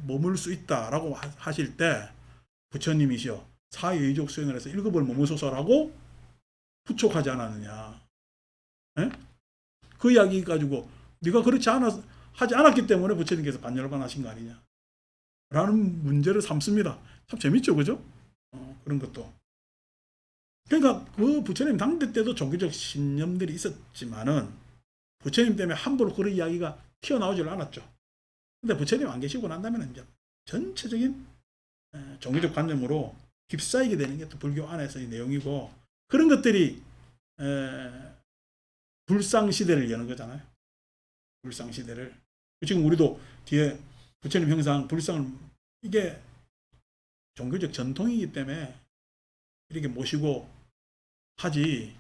A: 머물 수 있다라고 하실 때, 부처님이시여 사유의족 수행을 해서 1급을 머무소서라고 부촉하지 않았느냐. 에? 그 이야기 가지고 네가 그렇지 하지 않았기 때문에 부처님께서 반열반 하신 거 아니냐 라는 문제를 삼습니다. 참 재밌죠, 그죠? 그런 것도. 그러니까 그 부처님 당대 때도 종교적 신념들이 있었지만은 부처님 때문에 함부로 그런 이야기가 튀어나오질 않았죠. 근데 부처님 안 계시고 난다면 이제 전체적인 종교적 관념으로 휩싸이게 되는 게 또 불교 안에서의 내용이고, 그런 것들이 불상시대를 여는 거잖아요. 불상시대를. 지금 우리도 뒤에 부처님 형상 불상을, 이게 종교적 전통이기 때문에 이렇게 모시고 하지,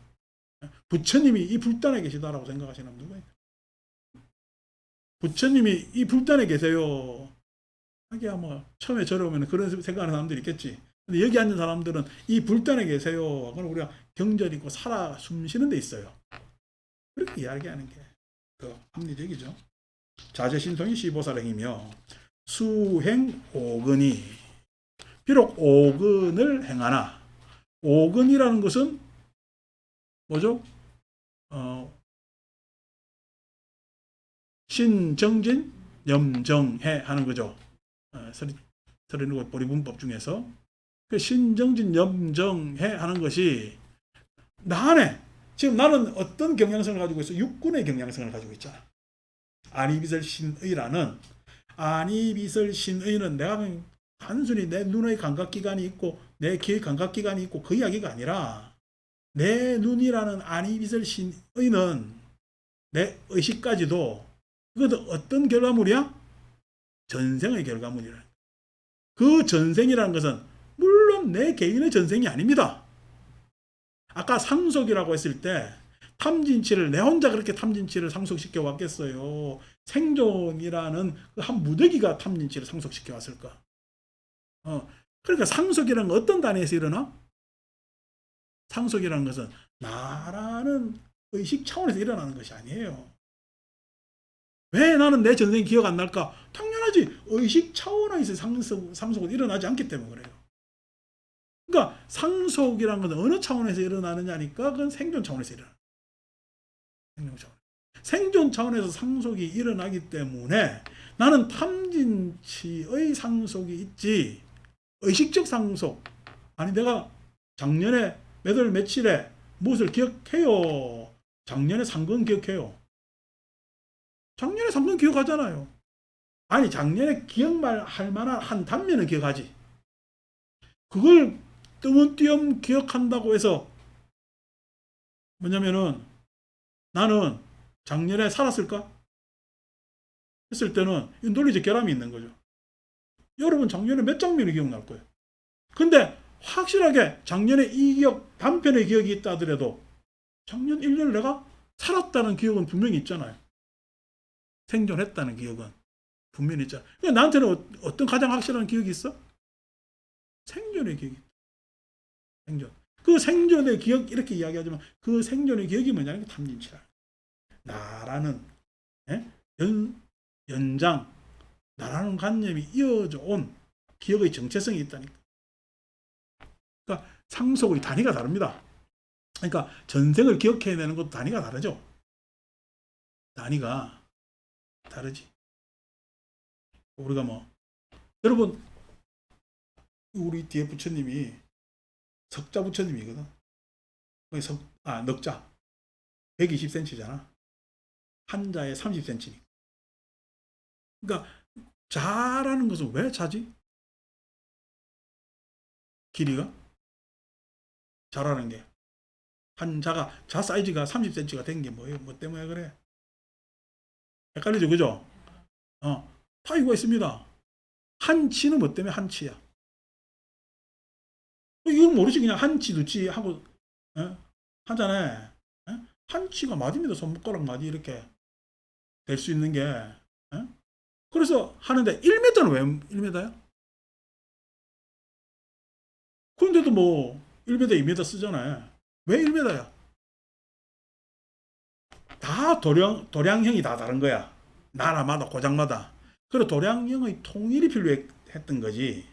A: 부처님이 이 불단에 계시다라고 생각하시는 분 누가 있나? 부처님이 이 불단에 계세요. 하기야 뭐 처음에 저러면 그런 생각하는 사람들이 있겠지. 근데 여기 앉은 사람들은 이 불단에 계세요. 그럼 우리가 경전 있고 살아 숨쉬는 데 있어요. 그렇게 이야기하는 게 더 합리적이죠. 자재신통이 시보살행이며 수행 오근이, 비록 오근을 행하나, 오근이라는 것은 뭐죠? 신정진, 염정해 하는 거죠. 37 보리문법 중에서. 그 신정진, 염정해 하는 것이 나 안에 지금 나는 어떤 경향성을 가지고 있어? 육군의 경향성을 가지고 있잖아. 안이비설신의라는 안이비설신의는 내가 단순히 내 눈의 감각기관이 있고 내 귀의 감각기관이 있고 그 이야기가 아니라 내 눈이라는 안이비설신의는 내 의식까지도 그것도 어떤 결과물이야? 전생의 결과물이라. 그 전생이라는 것은 물론 내 개인의 전생이 아닙니다. 아까 상속이라고 했을 때 탐진치를 내 혼자 그렇게 탐진치를 상속시켜 왔겠어요? 생존이라는 그 한 무더기가 탐진치를 상속시켜 왔을까? 그러니까 상속이라는 건 어떤 단위에서 일어나? 상속이라는 것은 나라는 의식 차원에서 일어나는 것이 아니에요. 왜 나는 내 전생 기억 안 날까? 당연하지. 의식 차원에서 상속은 일어나지 않기 때문에 그래요. 그러니까 상속이라는 것은 어느 차원에서 일어나느냐니까 그건 생존 차원에서 일어나. 생존 차원에서 상속이 일어나기 때문에 나는 탐진치의 상속이 있지 의식적 상속 아니 내가 작년에 몇 월 며칠에 무엇을 기억해요. 작년에 산 건 기억해요. 작년에 산 건 기억하잖아요. 아니 작년에 기억할 만한 한 단면은 기억하지. 그걸 뜨문띄엄 기억한다고 해서 뭐냐면은 나는 작년에 살았을까? 했을 때는 논리적 결함이 있는 거죠. 여러분 작년에 몇 장면이 기억날 거예요. 근데 확실하게 작년에 이 기억, 단편의 기억이 있다 하더라도 작년 1년을 내가 살았다는 기억은 분명히 있잖아요. 생존했다는 기억은 분명히 있잖아요. 그러니까 나한테는 어떤 가장 확실한 기억이 있어? 생존의 기억이 있다. 생존. 그 생존의 기억 이렇게 이야기하지만 그 생존의 기억이 뭐냐면 탐진치라. 나라는 연장 나라는 관념이 이어져 온 기억의 정체성이 있다니까. 그러니까 상속의 단위가 다릅니다. 그러니까 전생을 기억해내는 것도 단위가 다르죠. 단위가 다르지. 우리가 여러분 우리 뒤에 부처님이 석자 부처님이거든. 넉자 120cm잖아. 한자에 30cm니까. 그러니까 자라는 것은 왜 자지? 길이가? 자라는 게. 한자가 자 사이즈가 30cm가 된 게 뭐예요? 뭐 때문에 그래? 헷갈리죠, 그죠? 다 이유가 있습니다. 한치는 뭐 때문에 한치야? 이건 모르지 그냥 한치 두치 하고 하잖아요. 한치가 마디입니다. 손가락 마디 이렇게 될 수 있는 게. 그래서 하는데 1m는 왜 1m야? 그런데도 1m, 2m 쓰잖아요. 왜 1m야? 다 도량형이 다 다른 거야. 나라마다 고장마다. 그리고 도량형의 통일이 필요했던 거지.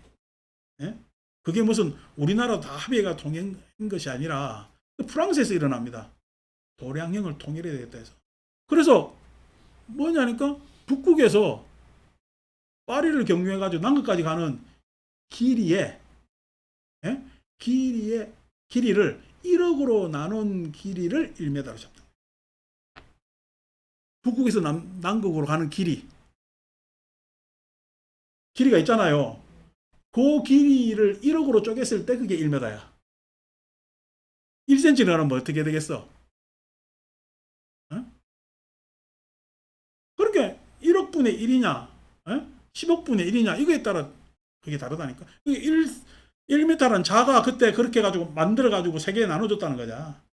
A: 그게 무슨 우리나라 다 합의가 통일한 것이 아니라 프랑스에서 일어납니다. 도량형을 통일해야 되겠다 해서. 그래서 뭐냐니까 북극에서 파리를 경유해가지고 남극까지 가는 길이의 길이를 1억으로 나눈 길이를 1m로 잡다. 북극에서 남극으로 가는 길이가 있잖아요. 그 길이를 1억으로 쪼갰을 때 그게 1m야. 1cm를 하면 어떻게 되겠어? 그렇게 1억 분의 1이냐 10억 분의 1이냐 이거에 따라 그게 다르다니까. 1m라는 자가 그때 그렇게 해가지고 만들어가지고 세 개에 나눠줬다는 거냐.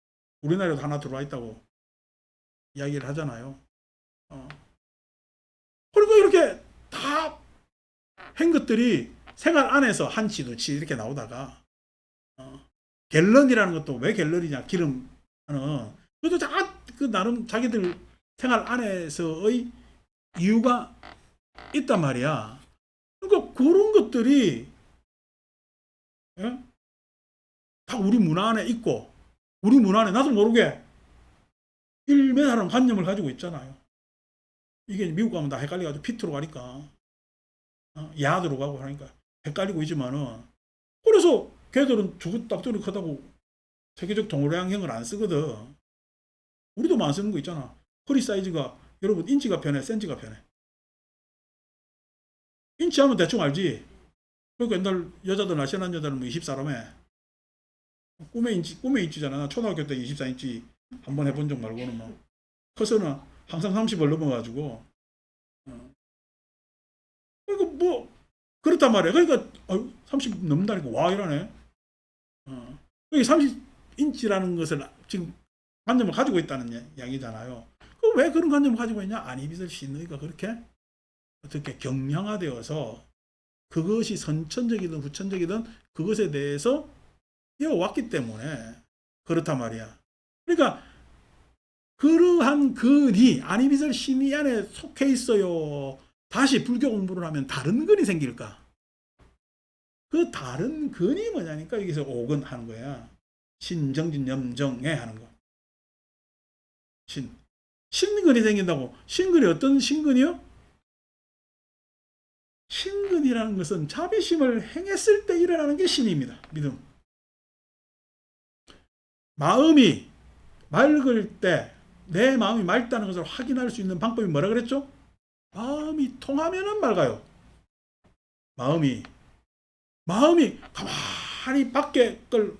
A: 우리나라에도 하나 들어와 있다고 이야기를 하잖아요. 그리고 이렇게 다 한 것들이 생활 안에서 한치, 두치 이렇게 나오다가 갤런이라는 것도 왜 갤런이냐 기름 하는 그것도 다 그 나름 자기들 생활 안에서의 이유가 있단 말이야. 그러니까 그런 것들이 다 우리 문화 안에 있고 우리 문화 안에 나도 모르게 1m라는 관념을 가지고 있잖아요. 이게 미국 가면 다 헷갈려가지고 피트로 가니까 야드로 가고 하니까 헷갈리고 있지만은 그래서 걔들은 저거 딱저리 크다고 세계적 동호량형을 안 쓰거든. 우리도 안 쓰는 거 있잖아. 허리 사이즈가 여러분 인치가 편해, 센치가 편해. 인치 하면 대충 알지. 그러니까 옛날 여자들 날씬한 여자는 뭐 24라며. 꿈의 인치잖아. 나 초등학교 때 24인치 한번 해본 적 말고는 뭐. 커서는 항상 30을 넘어가지고. 그러니까 뭐 그렇단 말이야. 그러니까 30 넘는다니까 와 이러네. 그러니까 30인치라는 것을 지금 관념을 가지고 있다는 이야기잖아요. 왜 그런 관념을 가지고 있냐? 안입이슬 신의가 그렇게 어떻게 경량화되어서 그것이 선천적이든 후천적이든 그것에 대해서 이어왔기 때문에 그렇단 말이야. 그러니까 그러한 근이 안입이슬 신의 안에 속해 있어요. 다시 불교 공부를 하면 다른 근이 생길까? 그 다른 근이 뭐냐니까 여기서 오근 하는 거야. 신정진 염정해 하는 거. 신근이 생긴다고. 신근이 어떤 신근이요? 신근이라는 것은 자비심을 행했을 때 일어나는 게 신입니다. 믿음. 마음이 맑을 때 내 마음이 맑다는 것을 확인할 수 있는 방법이 뭐라 그랬죠? 마음이 통하면은 맑아요. 마음이 가만히 밖에 걸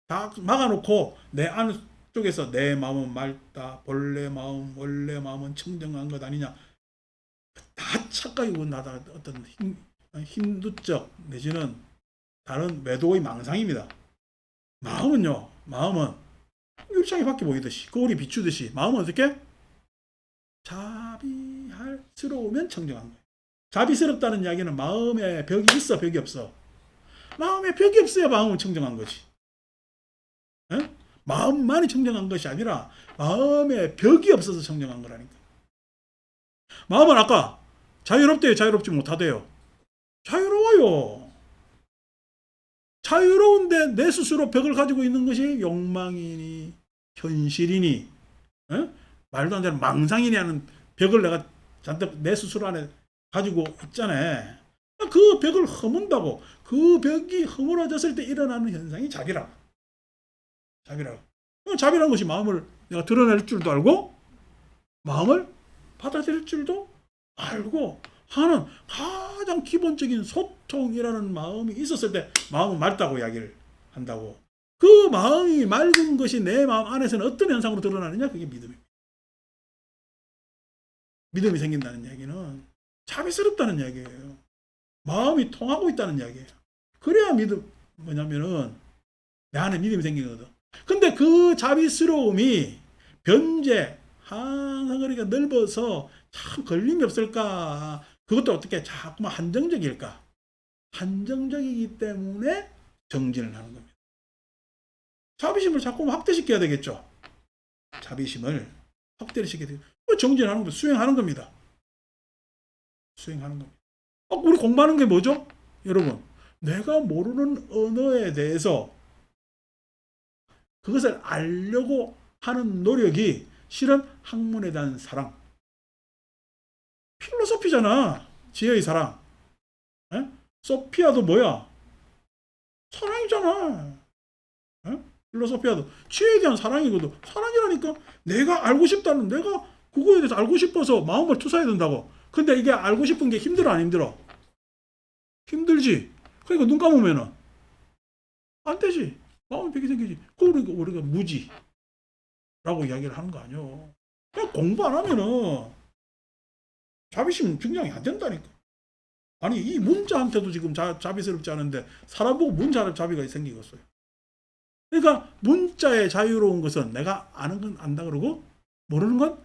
A: 다 막아놓고 내 안쪽에서 내 마음은 맑다. 본래 마음, 원래 마음은 청정한 것 아니냐. 다 착각이고 나다 어떤 힌두적 내지는 다른 외도의 망상입니다. 마음은 유리창에 밖에 보이듯이 거울이 비추듯이 마음은 어떻게? 자비할스러우면 청정한 거예요. 자비스럽다는 이야기는 마음에 벽이 있어 벽이 없어? 마음에 벽이 없어야 마음은 청정한 거지. 에? 마음만이 청정한 것이 아니라 마음에 벽이 없어서 청정한 거라니까. 마음은 아까 자유롭대요, 자유롭지 못하대요? 자유로워요. 자유로운데 내 스스로 벽을 가지고 있는 것이 욕망이니 현실이니 말도 안 되는 망상이니 하는 벽을 내가 잔뜩 내 스스로 안에 가지고 있잖아요. 그 벽을 허문다고. 그 벽이 허물어졌을 때 일어나는 현상이 자비라고. 자비라는 것이 마음을 내가 드러낼 줄도 알고 마음을 받아들일 줄도 알고 하는 가장 기본적인 소통이라는 마음이 있었을 때 마음은 맑다고 이야기를 한다고. 그 마음이 맑은 것이 내 마음 안에서는 어떤 현상으로 드러나느냐? 그게 믿음입니다. 믿음이 생긴다는 이야기는 자비스럽다는 이야기예요. 마음이 통하고 있다는 이야기예요. 그래야 믿음, 뭐냐면은 내 안에 믿음이 생기거든. 근데 그 자비스러움이 변제, 항상 그러니까 넓어서 참 걸림이 없을까? 그것도 어떻게 자꾸만 한정적일까? 한정적이기 때문에 정진을 하는 겁니다. 자비심을 자꾸만 확대시켜야 되겠죠. 자비심을 확대를 시켜야 되겠죠. 정진하는 겁니다. 수행하는 겁니다. 수행하는 겁니다. 우리 공부하는 게 뭐죠? 여러분, 내가 모르는 언어에 대해서 그것을 알려고 하는 노력이 실은 학문에 대한 사랑. 필로소피잖아. 지혜의 사랑. 에? 소피아도 뭐야? 사랑이잖아. 에? 필로소피아도 지혜에 대한 사랑이거든. 사랑이라니까. 내가 알고 싶다는, 내가 그거에 대해서 알고 싶어서 마음을 투사해야 된다고. 근데 이게 알고 싶은 게 힘들어 안 힘들어? 힘들지. 그러니까 눈 감으면은 안 되지. 마음이 벽이 생기지. 그러니까 우리가 무지라고 이야기를 하는 거 아니요. 그냥 공부 안 하면은 자비심 증량이 안 된다니까. 아니 이 문자한테도 지금 자비스럽지 않은데 사람 보고 뭔 자비가 생기겠어요. 그러니까 문자의 자유로운 것은 내가 아는 건 안다 그러고 모르는 건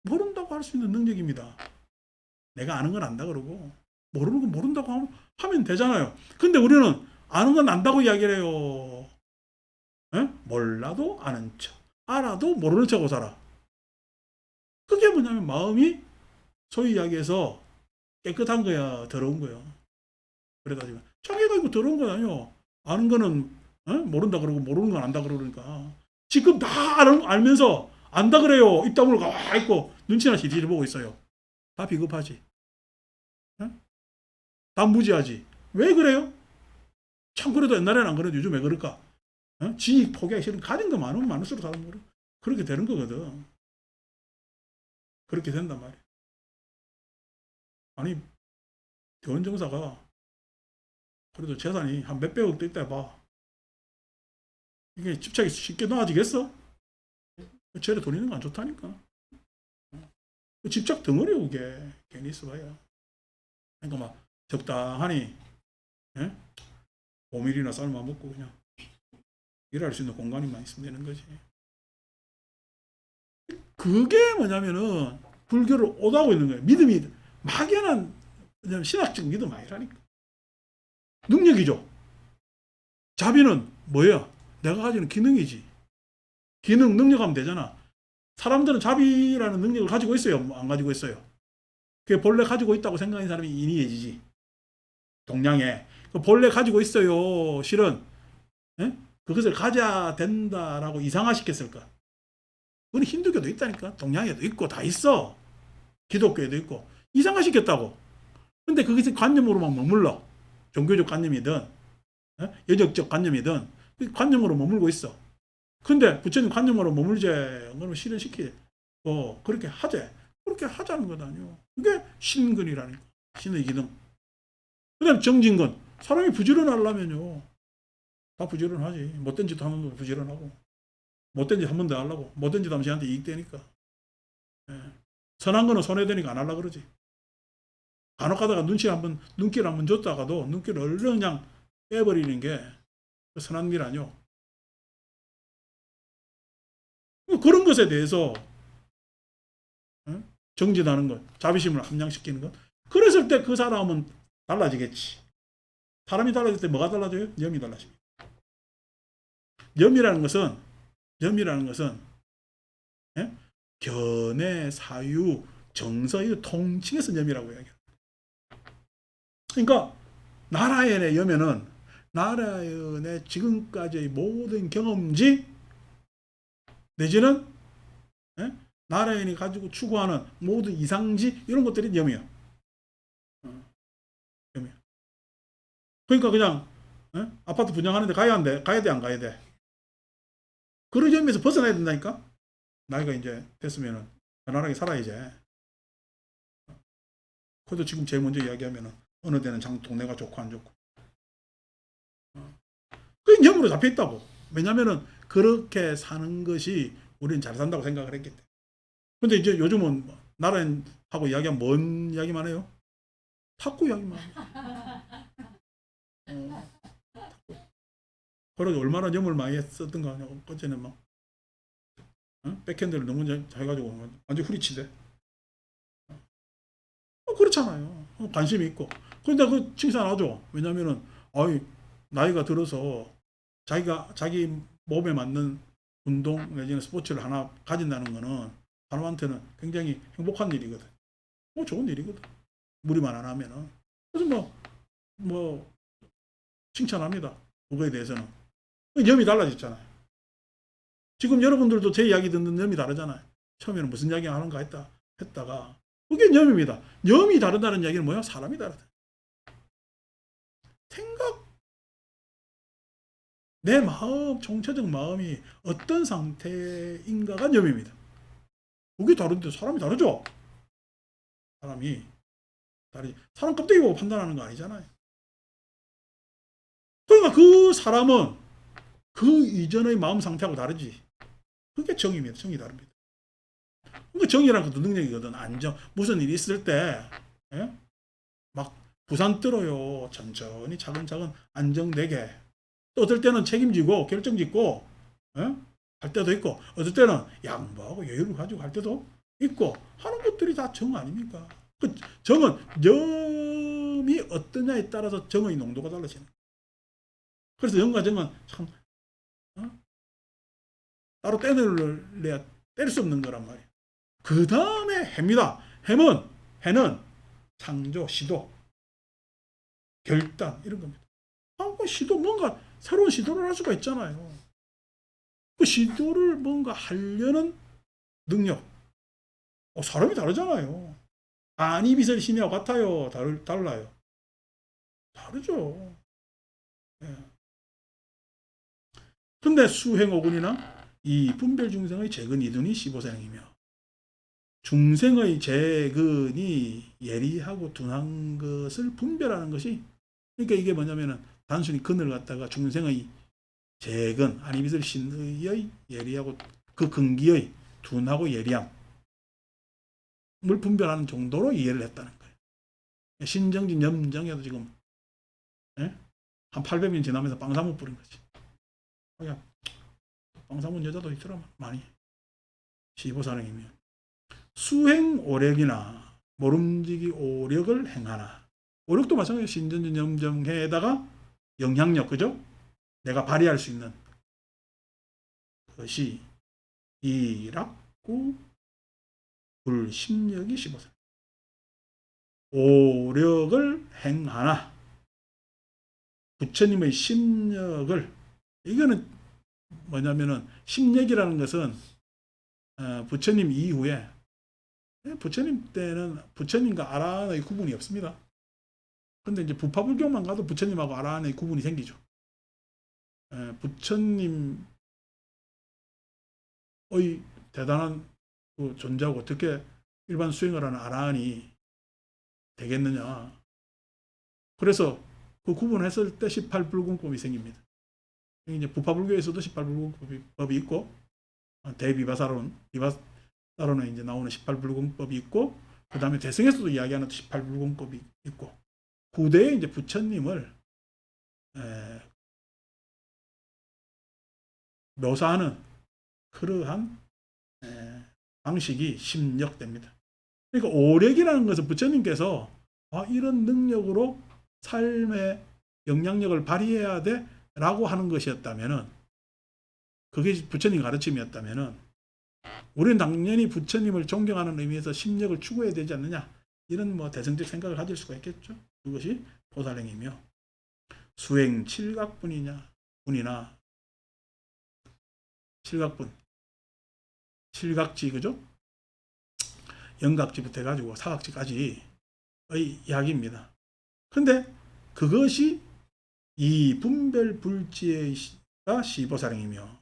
A: 모른다고 할 수 있는 능력입니다. 내가 아는 건 안다 그러고 모르는 건 모른다고 하면 되잖아요. 근데 우리는 아는 건 안다고 이야기를 해요. 에? 몰라도 아는 척, 알아도 모르는 척하고 살아. 그게 뭐냐면 마음이 소위 이야기해서 깨끗한 거야, 더러운 거야. 그래가지고 자기가 이거 더러운 거 아니요. 아는 거는 모른다 그러고 모르는 건 안다 그러니까 지금 다 알면서 안다 그래요. 입 다물고 가만히 있고 눈치나 시디를 보고 있어요. 다 비겁하지. 어? 다 무지하지. 왜 그래요? 참 그래도 옛날에는 안 그래도 요즘 왜 그럴까? 어? 지식 포기하기 싫은 가진 거 많으면 많을수록 사람 그렇게 되는 거거든. 그렇게 된단 말이야. 아니 대원정사가 그래도 재산이 한 몇백억도 있다 해봐. 이게 집착이 쉽게 놓아지겠어? 쟤네 돈 있는 거 안 좋다니까. 집착 덩어리야 그게. 괜히 있어봐야. 그러니까 막 적당하니 5mm나 쌀만 먹고 그냥 일할 수 있는 공간이만 있으면 되는 거지. 그게 뭐냐면은 불교를 오가고 있는 거예요. 믿음이 막연한 신학적 믿음 아니라니까. 능력이죠. 자비는 뭐야? 내가 가지는 기능이지. 기능, 능력하면 되잖아. 사람들은 자비라는 능력을 가지고 있어요? 안 가지고 있어요? 그게 본래 가지고 있다고 생각하는 사람이 인이해지지. 동양에. 본래 가지고 있어요. 실은 그것을 가져야 된다라고 이상화시켰을까? 그건 힌두교도 있다니까. 동양에도 있고 다 있어. 기독교에도 있고. 이상화시켰다고. 근데 그것이 관념으로만 머물러. 종교적 관념이든 여적적 관념이든 관념으로 머물고 있어. 근데 부처님 관념으로 머물제. 그러면 실현시키. 그렇게 하재. 그렇게 하자는 거다뇨. 그게 신근이라니까. 신의 기능. 그 다음에 정진근. 사람이 부지런하려면요. 다 부지런하지. 못된 짓 하면 부지런하고. 못된 짓 한 번 더 하려고. 못된 짓 하면 쟤한테 이익되니까. 예. 선한 거는 손해되니까 안 하려고 그러지. 간혹 가다가 눈길 한번 줬다가도 눈길을 얼른 그냥 빼버리는 게 선한 일 아니요. 그런 것에 대해서 정진하는 것, 자비심을 함양시키는 것. 그랬을 때 그 사람은 달라지겠지. 사람이 달라질 때 뭐가 달라져요? 염이 달라집니다. 염이라는 것은 견해, 사유, 정서, 이 통칭해서 염이라고 이야기해요. 그러니까 나라연의 염에는 나라연의 지금까지의 모든 경험지 내지는 나라연이 가지고 추구하는 모든 이상지 이런 것들이 염이에요. 염이에요. 그러니까 그냥 아파트 분양하는데 가야 돼? 안 가야 돼? 그런 염에서 벗어나야 된다니까? 나이가 이제 됐으면 편안하게 살아야지. 그래도 지금 제일 먼저 이야기하면 어느 데는 동네가 좋고 안 좋고. 그 염으로 잡혀 있다고. 왜냐면은 그렇게 사는 것이 우리는 잘 산다고 생각을 했기 때문에. 근데 이제 요즘은 나라하고 이야기하면 뭔 이야기만 해요? 탁구 이야기만 해요. 그러게 얼마나 염을 많이 썼던가 하냐고. 어제는 막 백핸드를 너무 해가지고 완전 후리치대. 그렇잖아요. 관심이 있고. 그런데 그 칭찬하죠. 왜냐면은 나이가 들어서 자기 몸에 맞는 운동 내지는 스포츠를 하나 가진다는 거는 사람한테는 굉장히 행복한 일이거든. 좋은 일이거든. 무리만 안 하면은. 그래서 뭐 칭찬합니다. 그거에 대해서는. 염이 달라졌잖아요. 지금 여러분들도 제 이야기 듣는 염이 다르잖아요. 처음에는 무슨 이야기 하는가 했다가 그게 염입니다. 염이 다르다는 이야기는 뭐야? 사람이 다르다. 생각, 내 마음, 총체적 마음이 어떤 상태인가가 염입니다. 그게 다른데 사람이 다르죠? 사람이 다르지. 사람 껍데기 보고 판단하는 거 아니잖아요. 그러니까 그 사람은 그 이전의 마음 상태하고 다르지. 그게 정입니다. 정이 다릅니다. 그 정이라는 것도 능력이거든. 안정. 무슨 일이 있을 때, 막 부산 떨어요. 천천히 차근차근 안정되게. 또 어떨 때는 책임지고 결정짓고, 할 때도 있고, 어떨 때는 양보하고 여유를 가지고 할 때도 있고, 하는 것들이 다 정 아닙니까? 그 정은 염이 어떠냐에 따라서 정의 농도가 달라지는 거예요. 그래서 염과 정은 참 따로 떼낼 수 없는 거란 말이에요. 그 다음에 해입니다. 해는 창조, 시도, 결단 이런 겁니다. 시도 뭔가 새로운 시도를 할 수가 있잖아요. 그 시도를 뭔가 하려는 능력. 사람이 다르잖아요. 안이비설 신이하고 같아요? 달라요? 다르죠. 예. 근데 수행오군이나 이 분별중생의 재근이둔이 15사량이며 중생의 재근이 예리하고 둔한 것을 분별하는 것이, 그러니까 이게 뭐냐면은 단순히 근을 갖다가 중생의 재근 아니비설 신의 예리하고 그 근기의 둔하고 예리함을 분별하는 정도로 이해를 했다는 거예요. 신정진 염정에도 지금 예? 한 800년 지나면서 빵사못 부린 거지. 그냥 빵사못 여자도 있더라 많이. 15사령이면 수행 오력이나 모름지기 오력을 행하나, 오력도 마찬가지로 신전진 염정해에다가 영향력, 그죠? 내가 발휘할 수 있는 것이 이락구 불심력이 15사. 오력을 행하나 부처님의 심력을, 이거는 뭐냐면은 심력이라는 것은 부처님 이후에, 부처님 때는 부처님과 아라한의 구분이 없습니다. 근데 이제 부파불교만 가도 부처님하고 아라한의 구분이 생기죠. 부처님의 대단한 그 존재하고 어떻게 일반 수행을 하는 아라한이 되겠느냐. 그래서 그 구분했을 때 18불공법이 생깁니다. 이제 부파불교에서도 18불공법이 있고, 대비바사론, 비바사론에 이제 나오는 18불공법이 있고, 그 다음에 대승에서도 이야기하는 18불공법이 있고, 후대에 이제 부처님을 묘사하는 그러한 방식이 심력됩니다. 그러니까 오력이라는 것은 부처님께서 이런 능력으로 삶의 영향력을 발휘해야 돼 라고 하는 것이었다면은, 그게 부처님 가르침이었다면은, 우리는 당연히 부처님을 존경하는 의미에서 심력을 추구해야 되지 않느냐, 이런 뭐 대승적 생각을 가질 수가 있겠죠. 그것이 보살행이며, 수행 칠각분이나 칠각분, 칠각지, 그죠? 영각지부터 해가지고 사각지까지의 이야기입니다. 근데 그것이 이 분별불지가 시보살행이며,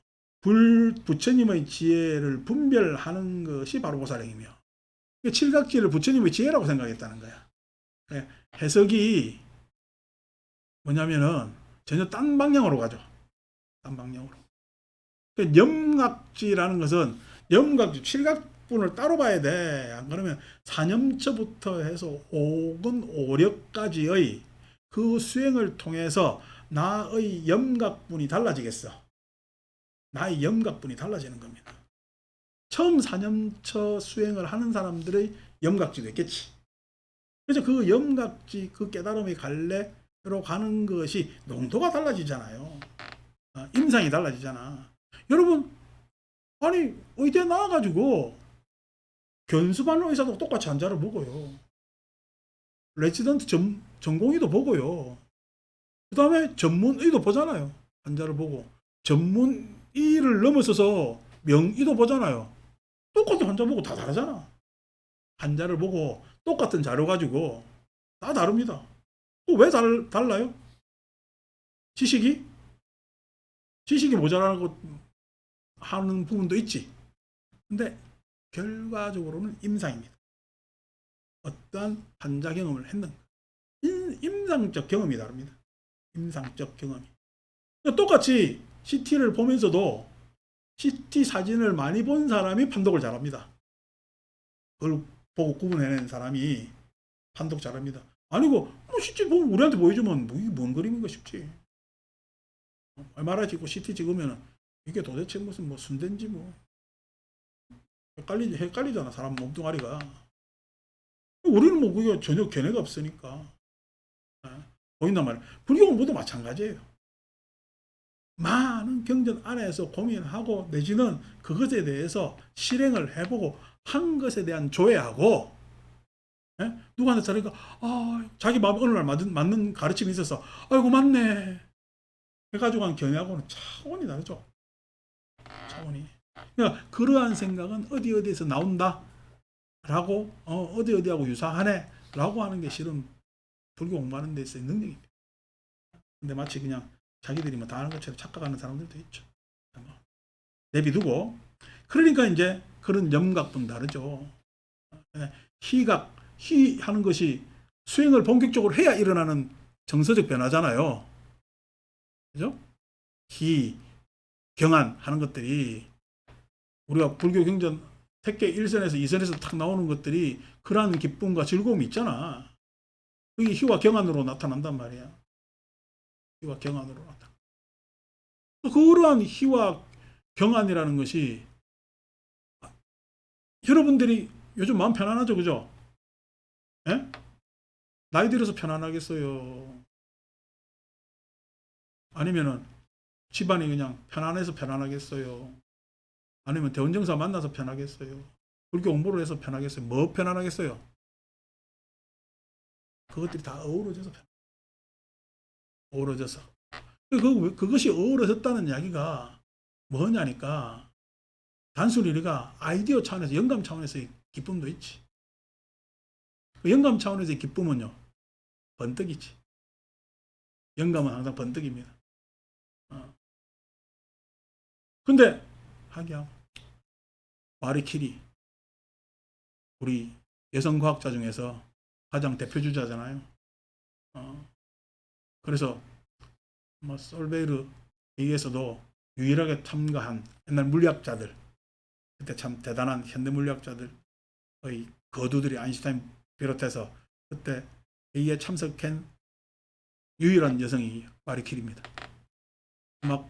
A: 부처님의 지혜를 분별하는 것이 바로 보살행이며, 칠각지를 부처님의 지혜라고 생각했다는 거야. 해석이 뭐냐면은 전혀 딴 방향으로 가죠. 딴 방향으로. 염각지라는 것은 염각지, 칠각분을 따로 봐야 돼. 안 그러면 사념처부터 해서 오근 오력까지의 그 수행을 통해서 나의 염각분이 달라지겠어. 나의 염각분이 달라지는 겁니다. 처음 사념처 수행을 하는 사람들의 염각지도 있겠지. 그래서 그 염각지, 그 깨달음의 갈래로 가는 것이 농도가 달라지잖아요. 임상이 달라지잖아. 여러분, 아니 의대 나와가지고 견습하는 의사도 똑같이 환자를 보고요. 레지던트 전공의도 보고요. 그 다음에 전문의도 보잖아요. 환자를 보고. 전문의를 넘어서서 명의도 보잖아요. 똑같은 환자 보고 다 다르잖아. 환자를 보고 똑같은 자료 가지고 다 다릅니다. 왜 달라요? 지식이 모자라고 하는 부분도 있지. 근데 결과적으로는 임상입니다. 어떠한 환자 경험을 했는가. 임상적 경험이 다릅니다. 임상적 경험이. 똑같이 CT를 보면서도 CT 사진을 많이 본 사람이 판독을 잘합니다. 그걸 보고 구분해낸 사람이 판독 잘합니다. 아니고 뭐 CT 보면 우리한테 보여주면 뭐 이게 뭔 그림인가 싶지. MRI 찍고 CT 찍으면 이게 도대체 무슨 뭐 순대인지 뭐 헷갈리잖아. 사람 몸뚱아리가. 우리는 뭐 그게 전혀 견해가 없으니까 보인단 말이야. 불교는 모두 마찬가지예요. 많은 경전 안에서 고민하고 내지는 그것에 대해서 실행을 해보고 한 것에 대한 조회하고, 누구한테 저러니까 자기 마음 어느 날 맞는 가르침이 있어서 아이고 맞네 해가지고 한 견해하고는 차원이 다르죠. 차원이. 그러니까 그러한 생각은 어디에서 나온다? 라고 어디 어디하고 유사하네 라고 하는 게 실은 불교 공부하는 데 있어의 능력입니다. 근데 마치 그냥 자기들이 뭐 다 아는 것처럼 착각하는 사람들도 있죠. 내비두고. 그러니까 이제 그런 염각도 다르죠. 희각, 희 하는 것이 수행을 본격적으로 해야 일어나는 정서적 변화잖아요. 그죠? 희, 경안 하는 것들이 우리가 불교 경전 택계 1선에서 2선에서 탁 나오는 것들이 그러한 기쁨과 즐거움이 있잖아. 그게 희와 경안으로 나타난단 말이야. 희와 경안으로 나타나. 그러한 희와 경안이라는 것이 여러분들이 요즘 마음 편안하죠, 그죠? 예? 나이 들어서 편안하겠어요? 아니면은 집안이 그냥 편안해서 편안하겠어요? 아니면 대원정사 만나서 편하겠어요? 불교 공부를 해서 편하겠어요? 뭐 편안하겠어요? 그것들이 다 어우러져서 어우러져서. 그것이 어우러졌다는 이야기가 뭐냐니까 단순히 우리가 아이디어 차원에서 영감 차원에서의 기쁨도 있지. 그 영감 차원에서의 기쁨은요 번뜩이지. 영감은 항상 번뜩입니다. 근데 하기야 마리 키리 우리 여성 과학자 중에서 가장 대표주자잖아요. 그래서 뭐 솔베이르 회의에서도 유일하게 참가한 옛날 물리학자들, 그때 참 대단한 현대 물리학자들의 거두들이 아인슈타인 비롯해서 그때 회의에 참석한 유일한 여성이 마리 키리입니다. 막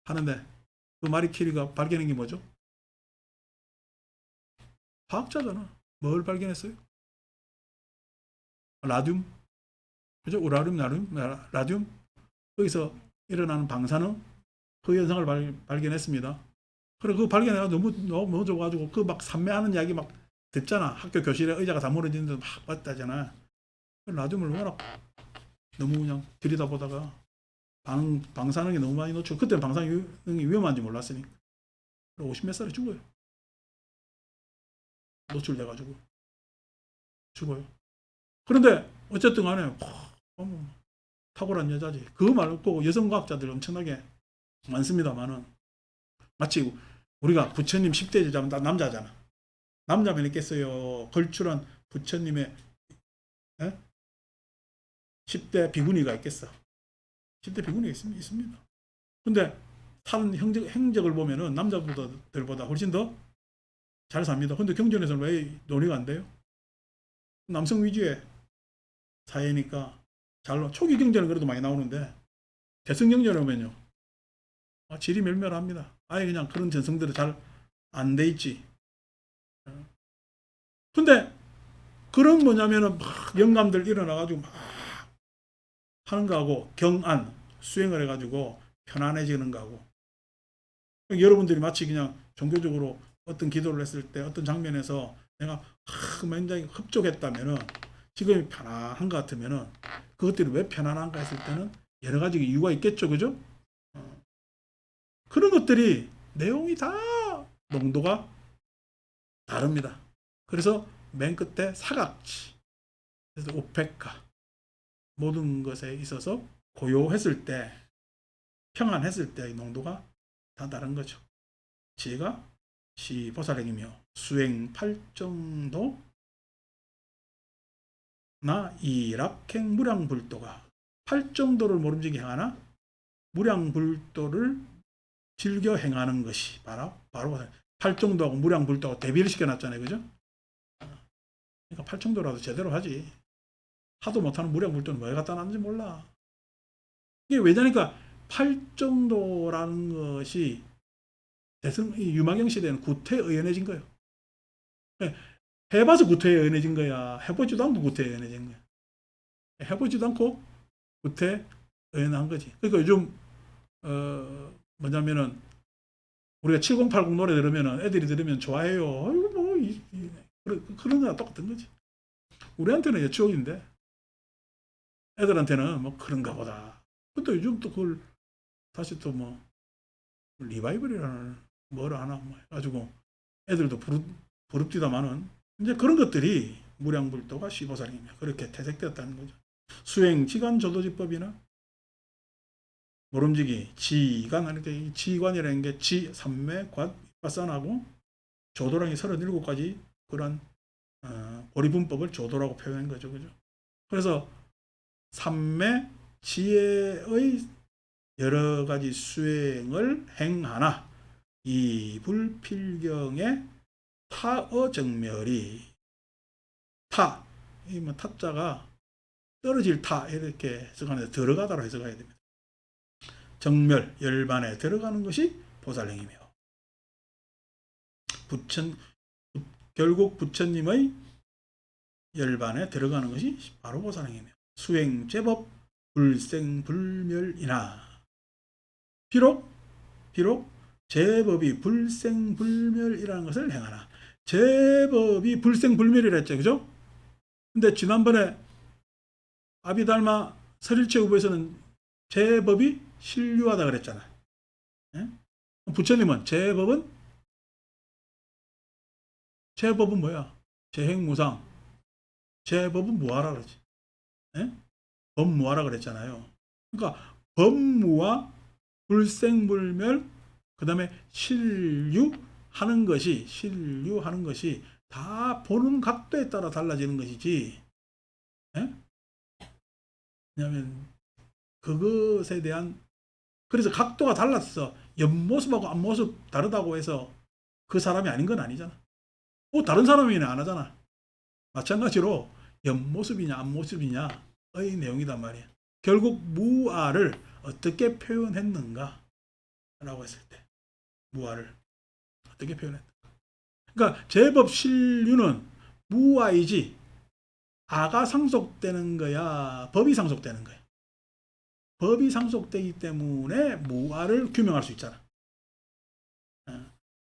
A: 하는데 그 마리 키리가 발견한 게 뭐죠? 과학자잖아. 뭘 발견했어요? 라듐, 그죠? 우라늄, 나듐, 라듐. 거기서 일어나는 방사능 그 현상을 발견했습니다. 그래 그 발견해가지고 너무 좋아가지고 그 막 산매하는 이야기 막 듣잖아. 학교 교실에 의자가 다 무너지는데 막 봤다잖아. 라듐을 워낙 너무 그냥 들여다보다가 방사능이 너무 많이 노출. 그때는 방사능이 위험한지 몰랐으니까. 50몇 살에 죽어요. 노출돼가지고 죽어요. 그런데 어쨌든 간에 탁월한 여자지. 그거 말고 여성 과학자들 엄청나게 많습니다만은 마치 우리가 부처님 10대 제자면 다 남자잖아. 남자면 있겠어요. 걸출한 부처님의 10대 비구니가 있겠어. 10대 비구니가 있습니다. 근데 사는 행적을 보면은 남자들보다 훨씬 더 잘 삽니다. 근데 경전에서는 왜 논의가 안 돼요? 남성 위주의 사회니까 초기 경전은 그래도 많이 나오는데 대성 경전을 보면요. 질이 멸멸합니다. 아예 그냥 그런 전성들은 잘 안 돼 있지. 근데 그런 뭐냐면은 막 영감들 일어나가지고 막 하는 거하고 경안 수행을 해가지고 편안해지는 거하고 여러분들이 마치 그냥 종교적으로 어떤 기도를 했을 때 어떤 장면에서 내가 굉장히 흡족했다면은 지금이 편안한 것 같으면은 그것들이 왜 편안한가 했을 때는 여러 가지 이유가 있겠죠, 그죠? 그런 것들이 내용이 다 농도가 다릅니다. 그래서 맨 끝에 사각지, 그래서 우페카 모든 것에 있어서 고요했을 때, 평안했을 때의 농도가 다 다른 거죠. 지혜가 시보살행이며 수행 팔정도 나 이락행 무량불도가 팔정도를 모름지기 행하나 무량불도를 즐겨 행하는 것이 바로 팔정도하고 무량불도하고 대비를 시켜놨잖아요. 그죠? 그러니까 팔정도라도 제대로 하지. 하도 못하는 무량불도는 왜 갖다 놨는지 몰라. 이게 왜냐니까 팔정도라는 것이 유마경 시대에는 구태의연해진 거예요. 해봐서 구태의연해진 거야. 해보지도 않고 구태의연해진 거야. 해보지도 않고 구태의연한 거지. 그러니까 요즘 뭐냐면은 우리가 7080 노래 들으면 애들이 들으면 좋아해요. 아이고 뭐 그런 거랑 똑같은 거지. 우리한테는 추억인데 애들한테는 뭐 그런가 보다. 근데 요즘 또 그걸 다시 또 뭐 리바이벌이라는 뭐를 하나 뭐 해가지고 애들도 부릅디다마는 이제 그런 것들이 무량불도가 15살입니다. 그렇게 퇴색되었다는 거죠. 수행 지간조도지법이나 모름지기 지간, 이렇게 지관이라는 게 지, 삼매, 관, vat산하고 조도랑이 37가지 그런 보리분법을 조도라고 표현한 거죠. 그죠? 그래서 삼매 지혜의 여러 가지 수행을 행하나 이 불필경의 타어정멸이 타, 이 뭐 타자가 떨어질 타 이렇게 해석하는데 들어가다로 해석해야 됩니다. 정멸, 열반에 들어가는 것이 보살행이며 결국 부처님의 열반에 들어가는 것이 바로 보살행이며 수행 제법 불생불멸이나 비록 제법이 불생불멸이라는 것을 행하나 제법이 불생불멸이라 했죠. 그죠? 근데 지난번에 아비달마 설일체 후보에서는 제법이 신류하다 그랬잖아. 예? 부처님은 제법은 뭐야? 제행무상. 제법은 무하라 그러지. 예? 법무하라 그랬잖아요. 그러니까 법무와 불생불멸, 그 다음에 신류하는 것이 다 보는 각도에 따라 달라지는 것이지. 예? 왜냐하면 그것에 대한 그래서 각도가 달랐어. 옆모습하고 앞모습 다르다고 해서 그 사람이 아닌 건 아니잖아. 다른 사람이네 안 하잖아. 마찬가지로 옆모습이냐 앞모습이냐의 내용이단 말이야. 결국 무아를 어떻게 표현했는가 라고 했을 때 무아를 어떻게 표현했는가. 그러니까 제법 신류는 무아이지 아가 상속되는 거야 법이 상속되는 거야. 법이 상속되기 때문에 무아를 규명할 수 있잖아.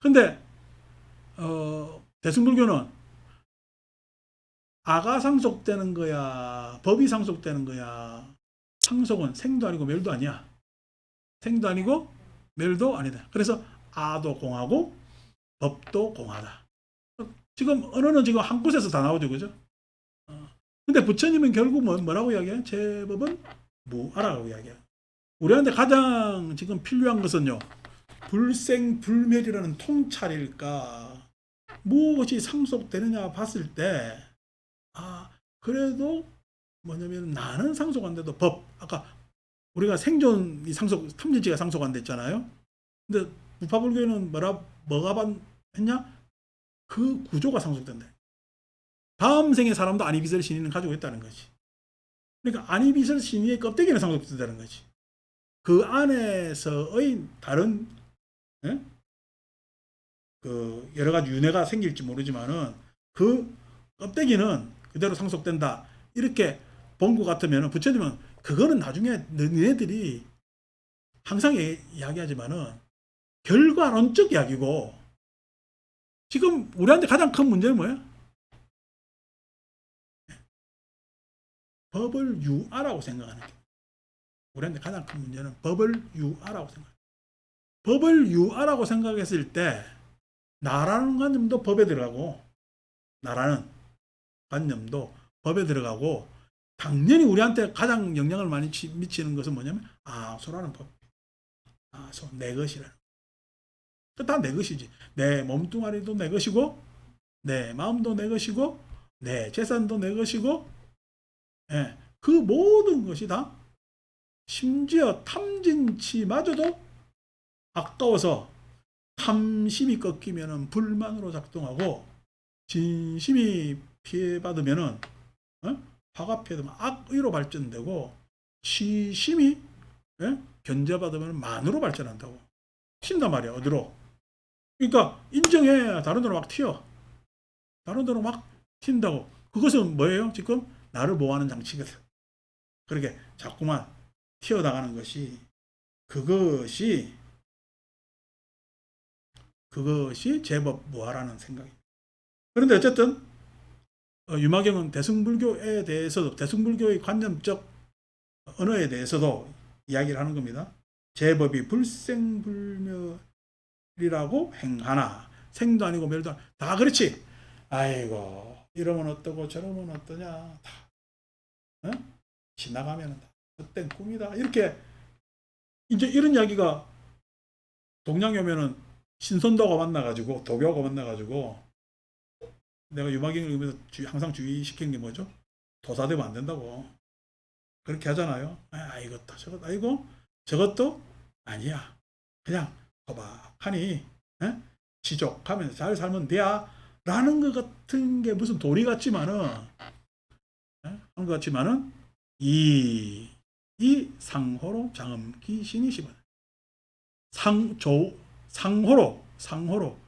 A: 근데 대승불교는 아가 상속되는 거야 법이 상속되는 거야. 상속은 생도 아니고 멸도 아니야. 생도 아니고 멸도 아니다. 그래서 아도 공하고 법도 공하다. 지금 언어는 지금 한 곳에서 다 나오죠. 그죠? 근데 부처님은 결국 뭐라고 이야기해요? 제법은 무아라고 이야기해요. 우리한테 가장 지금 필요한 것은요. 불생불멸이라는 통찰일까? 무엇이 상속되느냐 봤을 때 그래도 뭐냐면 나는 상속 안 돼도 법, 아까 우리가 생존이 상속, 탐진치가 상속 안 됐잖아요. 근데 부파불교는 뭐가 했냐? 그 구조가 상속된다. 다음 생의 사람도 아니비설 신의는 가지고 있다는 거지. 그러니까 아니비설 신의의 껍데기는 상속된다는 거지. 그 안에서의 다른 그 여러 가지 윤회가 생길지 모르지만은 그 껍데기는 그대로 상속된다. 이렇게 본 것 같으면 부처님은 그거는 나중에 너희들이 항상 이야기하지만은 결과론적 이야기고 지금 우리한테 가장 큰 문제는 뭐야? 법을 유아라고 생각하는 게 우리한테 가장 큰 문제는 법을 유아라고 생각해요. 법을 유아라고 생각했을 때 나라는 관념도 법에 들어가고 나라는 관념도 법에 들어가고 당연히 우리한테 가장 영향을 많이 미치는 것은 뭐냐면 소라는 법. 내 것이라는 다 내 것이지. 내 몸뚱아리도 내 것이고 내 마음도 내 것이고 내 재산도 내 것이고 그 모든 것이 다 심지어 탐진치마저도 아까워서 탐심이 꺾이면 불만으로 작동하고 진심이 피해받으면 화가 피해받으면 악의로 발전되고 시심이 견제받으면 만으로 발전한다고 튄단 말이야. 어디로? 그러니까 인정해. 다른 데로 막 튀어. 다른 데로 막 튄다고. 그것은 뭐예요? 지금 나를 보호하는 장치거든. 그렇게 자꾸만 튀어나가는 것이 그것이 제법 무아라는 생각입니다. 그런데 어쨌든 유마경은 대승불교에 대해서도 대승불교의 관념적 언어에 대해서도 이야기를 하는 겁니다. 제법이 불생불멸이라고 행하나 생도 아니고 멸도 아니고 다 그렇지. 아이고 이러면 어떠고 저러면 어떠냐 다 어? 지나가면 다 헛된 꿈이다 이렇게 이제 이런 이야기가 동양에 오면은 신선도가 만나가지고 도교하고 만나가지고 내가 유마경을 읽으면서 항상 주의시킨 게 뭐죠? 도사되면 안 된다고 그렇게 하잖아요. 아 이것도 저것도 아이고 저것도 아니야. 그냥 소박하니 에? 지족하면서 잘 살면 돼야 라는 것 같은 게 무슨 도리 같지만은 한것 같지만은 이 상호로 장엄기 신이 씹어 상호로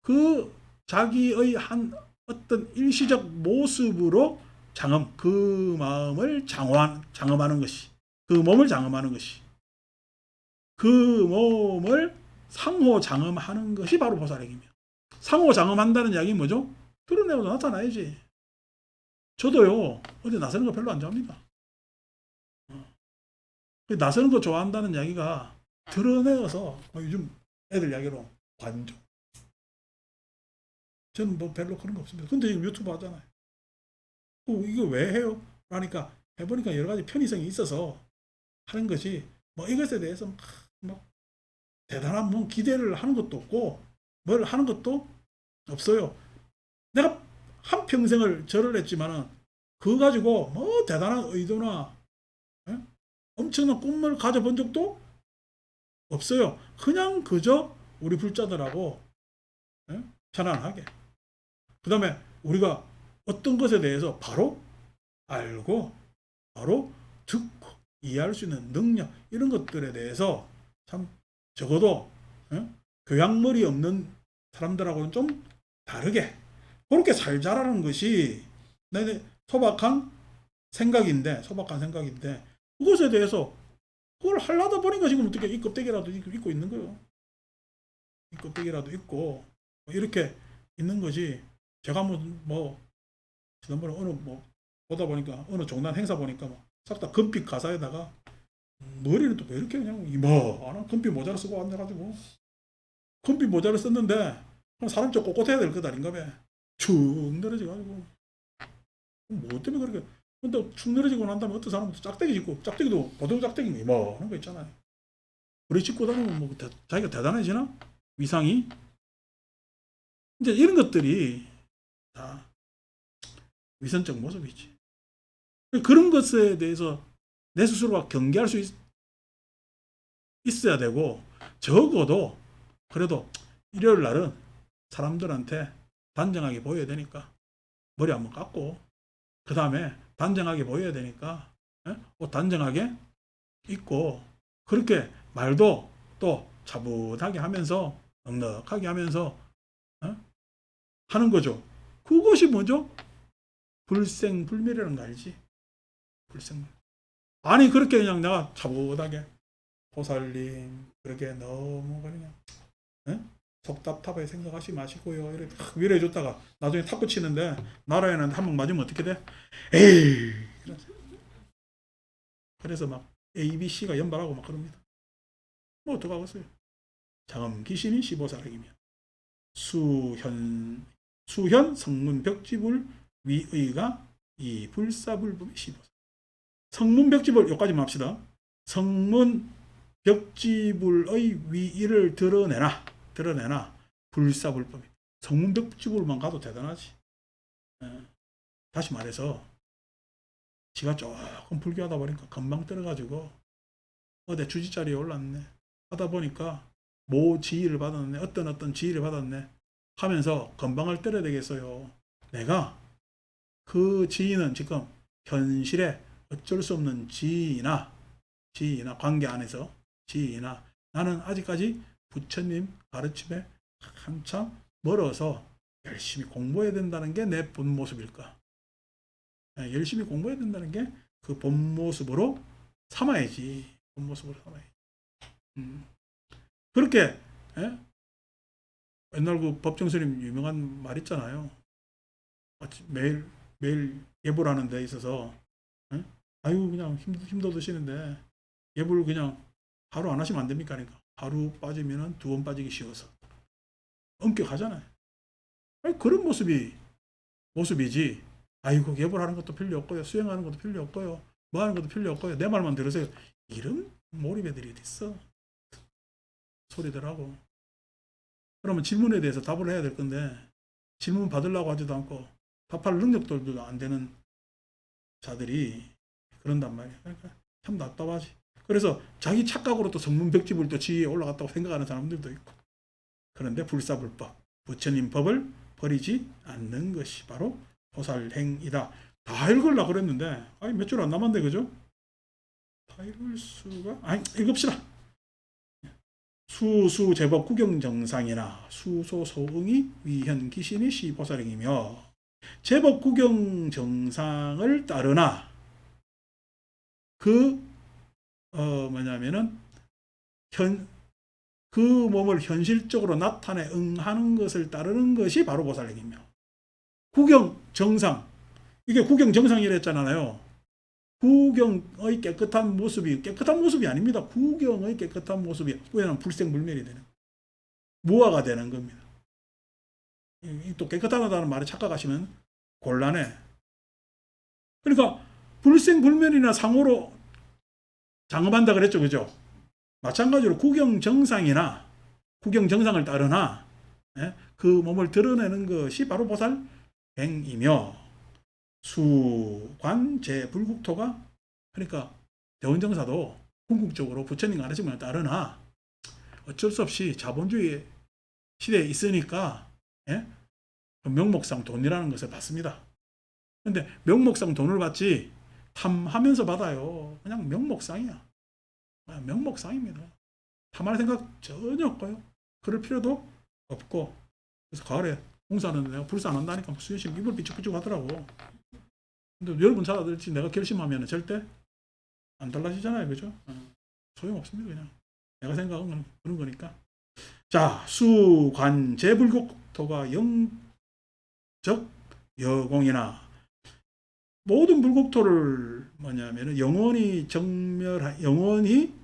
A: 그 자기의 한 어떤 일시적 모습으로 장엄 그 마음을 장엄하는 것이 그 몸을 장엄하는 것이 그 몸을 상호 장엄하는 것이 바로 보살행이며 상호 장엄한다는 이야기는 뭐죠? 드러내고 나타나야지. 저도요 어디 나서는 거 별로 안 좋아합니다. 나서는 거 좋아한다는 이야기가 드러내서 요즘 애들 이야기로 관종. 저는 뭐 별로 그런 거 없습니다. 근데 지금 유튜브 하잖아요. 이거 왜 해요? 그러니까 해보니까 여러 가지 편의성이 있어서 하는 것이 뭐 이것에 대해서 막 대단한 뭐 기대를 하는 것도 없고 뭘 하는 것도 없어요. 내가 한 평생을 절을 했지만은 그거 가지고 뭐 대단한 의도나 에? 엄청난 꿈을 가져본 적도 없어요. 그냥 그저 우리 불자들하고 편안하게. 그 다음에 우리가 어떤 것에 대해서 바로 알고 바로 듣고 이해할 수 있는 능력 이런 것들에 대해서 참 적어도 교양머리 없는 사람들하고는 좀 다르게 그렇게 살자라는 것이 내 소박한 생각인데 그것에 대해서 그걸 하려다 보니까 지금 어떻게 이 껍데기라도 입고 있는 거예요. 이 껍데기라도 입고 이렇게 있는 거지. 제가 뭐 지난번에 어느 뭐 보다 보니까 어느 종단 행사 보니까 싹 다 금빛 가사에다가 머리는 또 왜 이렇게 그냥 이만한 금빛 모자를 쓰고 앉아가지고 금빛 모자를 썼는데 사람 좀 꼿꼿해야 될 것 아닌가 봐. 축 늘어져가지고 뭐 때문에 그렇게 근데 축 늘어지고 난 다음에 어떤 사람은 짝대기 짓고 짝대기도 보통 짝대기 이만한 거 있잖아요. 우리 짓고 다니면 뭐 자기가 대단해지나? 위상이? 이제 이런 것들이 다 위선적 모습이지. 그런 것에 대해서 내 스스로가 경계할 수 있어야 되고 적어도 그래도 일요일 날은 사람들한테 단정하게 보여야 되니까 머리 한번 깎고 그 다음에 단정하게 보여야 되니까 옷 단정하게 입고 그렇게 말도 또 차분하게 하면서 넉넉하게 하면서 하는 거죠. 그것이 뭐죠? 불생불멸이라는 거 알지? 불생. 아니 그렇게 그냥 내가 차분하게 보살님 그렇게 너무 그냥 속답답하게 생각하지 마시고요. 이렇게 위로해줬다가 나중에 탁구 치는데 나라에는 한 방 맞으면 어떻게 돼? 에이. 그래서 막 A, B, C가 연발하고 막 그럽니다. 뭐 어떡하겠어요. 장엄 귀신이 15사력이며 수현 성문 벽지불 위의가 이 불사불법이 15사력. 성문 벽지불 여기까지만 합시다. 성문 벽지불의 위의를 드러내나 불사불법이. 성문 벽지불만 가도 대단하지. 다시 말해서 지가 조금 불교하다 보니까 금방 떨어가지고 어디 주지자리에 올랐네 하다 보니까 뭐 지위를 받았네 어떤 지위를 받았네 하면서 건방을 떨어야 되겠어요. 내가 그 지위는 지금 현실에 어쩔 수 없는 지위나 관계 안에서 지위나 나는 아직까지 부처님 가르침에 한참 멀어서 열심히 공부해야 된다는 게 내 본 모습일까. 열심히 공부해야 된다는 게 그 본 모습으로 삼아야지. 본 모습으로 삼아야지. 그렇게 옛날 그 법정스님 유명한 말 있잖아요. 매일 예불 하는 데 있어서 아유 그냥 힘도 드시는데 예불 그냥 하루 안 하시면 안 됩니까? 그러니까 하루 빠지면 두 번 빠지기 쉬워서 엄격하잖아요. 아니, 그런 모습이지. 아이고, 계보하는 것도 필요 없고요. 수행하는 것도 필요 없고요. 뭐 하는 것도 필요 없고요. 내 말만 들으세요. 이런 몰입애들이 어딨어. 소리들하고. 그러면 질문에 대해서 답을 해야 될 건데, 질문 받으려고 하지도 않고, 답할 능력들도 안 되는 자들이 그런단 말이야. 그러니까 참 답답하지. 그래서 자기 착각으로 또 성문백집을 또 지위에 올라갔다고 생각하는 사람들도 있고. 그런데 불사불법, 부처님 법을 버리지 않는 것이 바로 보살행이다. 다 읽으려고 그랬는데, 아니, 몇 줄 안 남았네, 그죠? 다 읽을 수가, 아니, 읽읍시다. 수수 제법 구경정상이나 수소 소응이 위현 기신이 시보살행이며, 제법 구경정상을 따르나, 뭐냐면은, 그 몸을 현실적으로 나타내 응하는 것을 따르는 것이 바로 보살행이며, 구경정상, 이게 구경정상이라 했잖아요. 구경의 깨끗한 모습이 아닙니다. 구경의 깨끗한 모습이, 왜냐하면 불생불멸이 되는, 무아가 되는 겁니다. 또 깨끗하다는 말에 착각하시면 곤란해. 그러니까 불생불멸이나 상호로 장업한다 그랬죠, 그죠? 마찬가지로 구경정상을 따르나, 그 몸을 드러내는 것이 바로 보살행이며, 수관 제불국토가, 그러니까 대원정사도 궁극적으로 부처님 가르침을 따르나 어쩔 수 없이 자본주의 시대에 있으니까 명목상 돈이라는 것을 받습니다. 근데 명목상 돈을 받지 탐하면서 받아요. 그냥 명목상이야. 명목상입니다. 탐할 생각 전혀 없고요. 그럴 필요도 없고. 그래서 가을에 공사하는데 내가 불사 안 한다니까 수요식 입을 비쭉비쭉 하더라고. 근데 여러분 찾아들지 내가 결심하면 절대 안 달라지잖아요. 그죠? 소용없습니다. 그냥. 내가 생각하는 그런 거니까. 자, 수관 제불국토가 영적 여공이나, 모든 불국토를 뭐냐면 영원히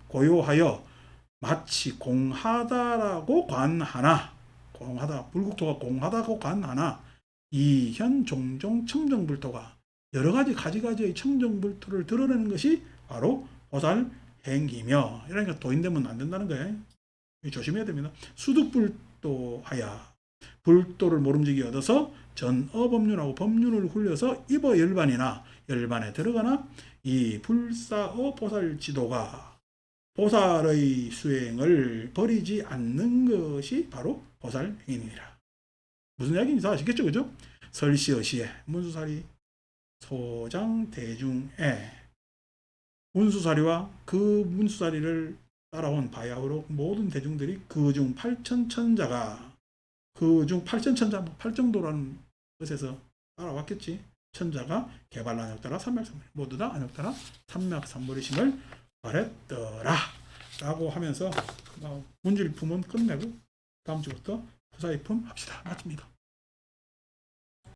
A: 고요하여 마치 공하다라고 관하나, 불국토가 공하다고 관하나, 이현 종종 청정불토가 여러 가지 가지가지의 청정불토를 드러내는 것이 바로 보살행이며, 이러니까 도인되면 안 된다는 거예요. 조심해야 됩니다. 수득불도하야, 불도를 모름지기 얻어서 전어법륜하고 법륜을 굴려서 입어 열반에 들어가나, 이 불사어 보살지도가 보살의 수행을 버리지 않는 것이 바로 보살행위니라. 무슨 이야기인지 다 아시겠죠, 그죠? 설시어시에 문수사리 소장 대중에, 문수사리와 그 문수사리를 따라온 바야흐로 모든 대중들이 그중 8천천자가, 그중 8천천자, 8정도라는 것에서 따라왔겠지. 천자가 개발안욕따라 삼맥삼물, 모두 다 안욕따라 삼맥삼물이심을 말했더라 라고 하면서 문질품은 끝내고 다음 주부터 부사의품 합시다. 마칩니다.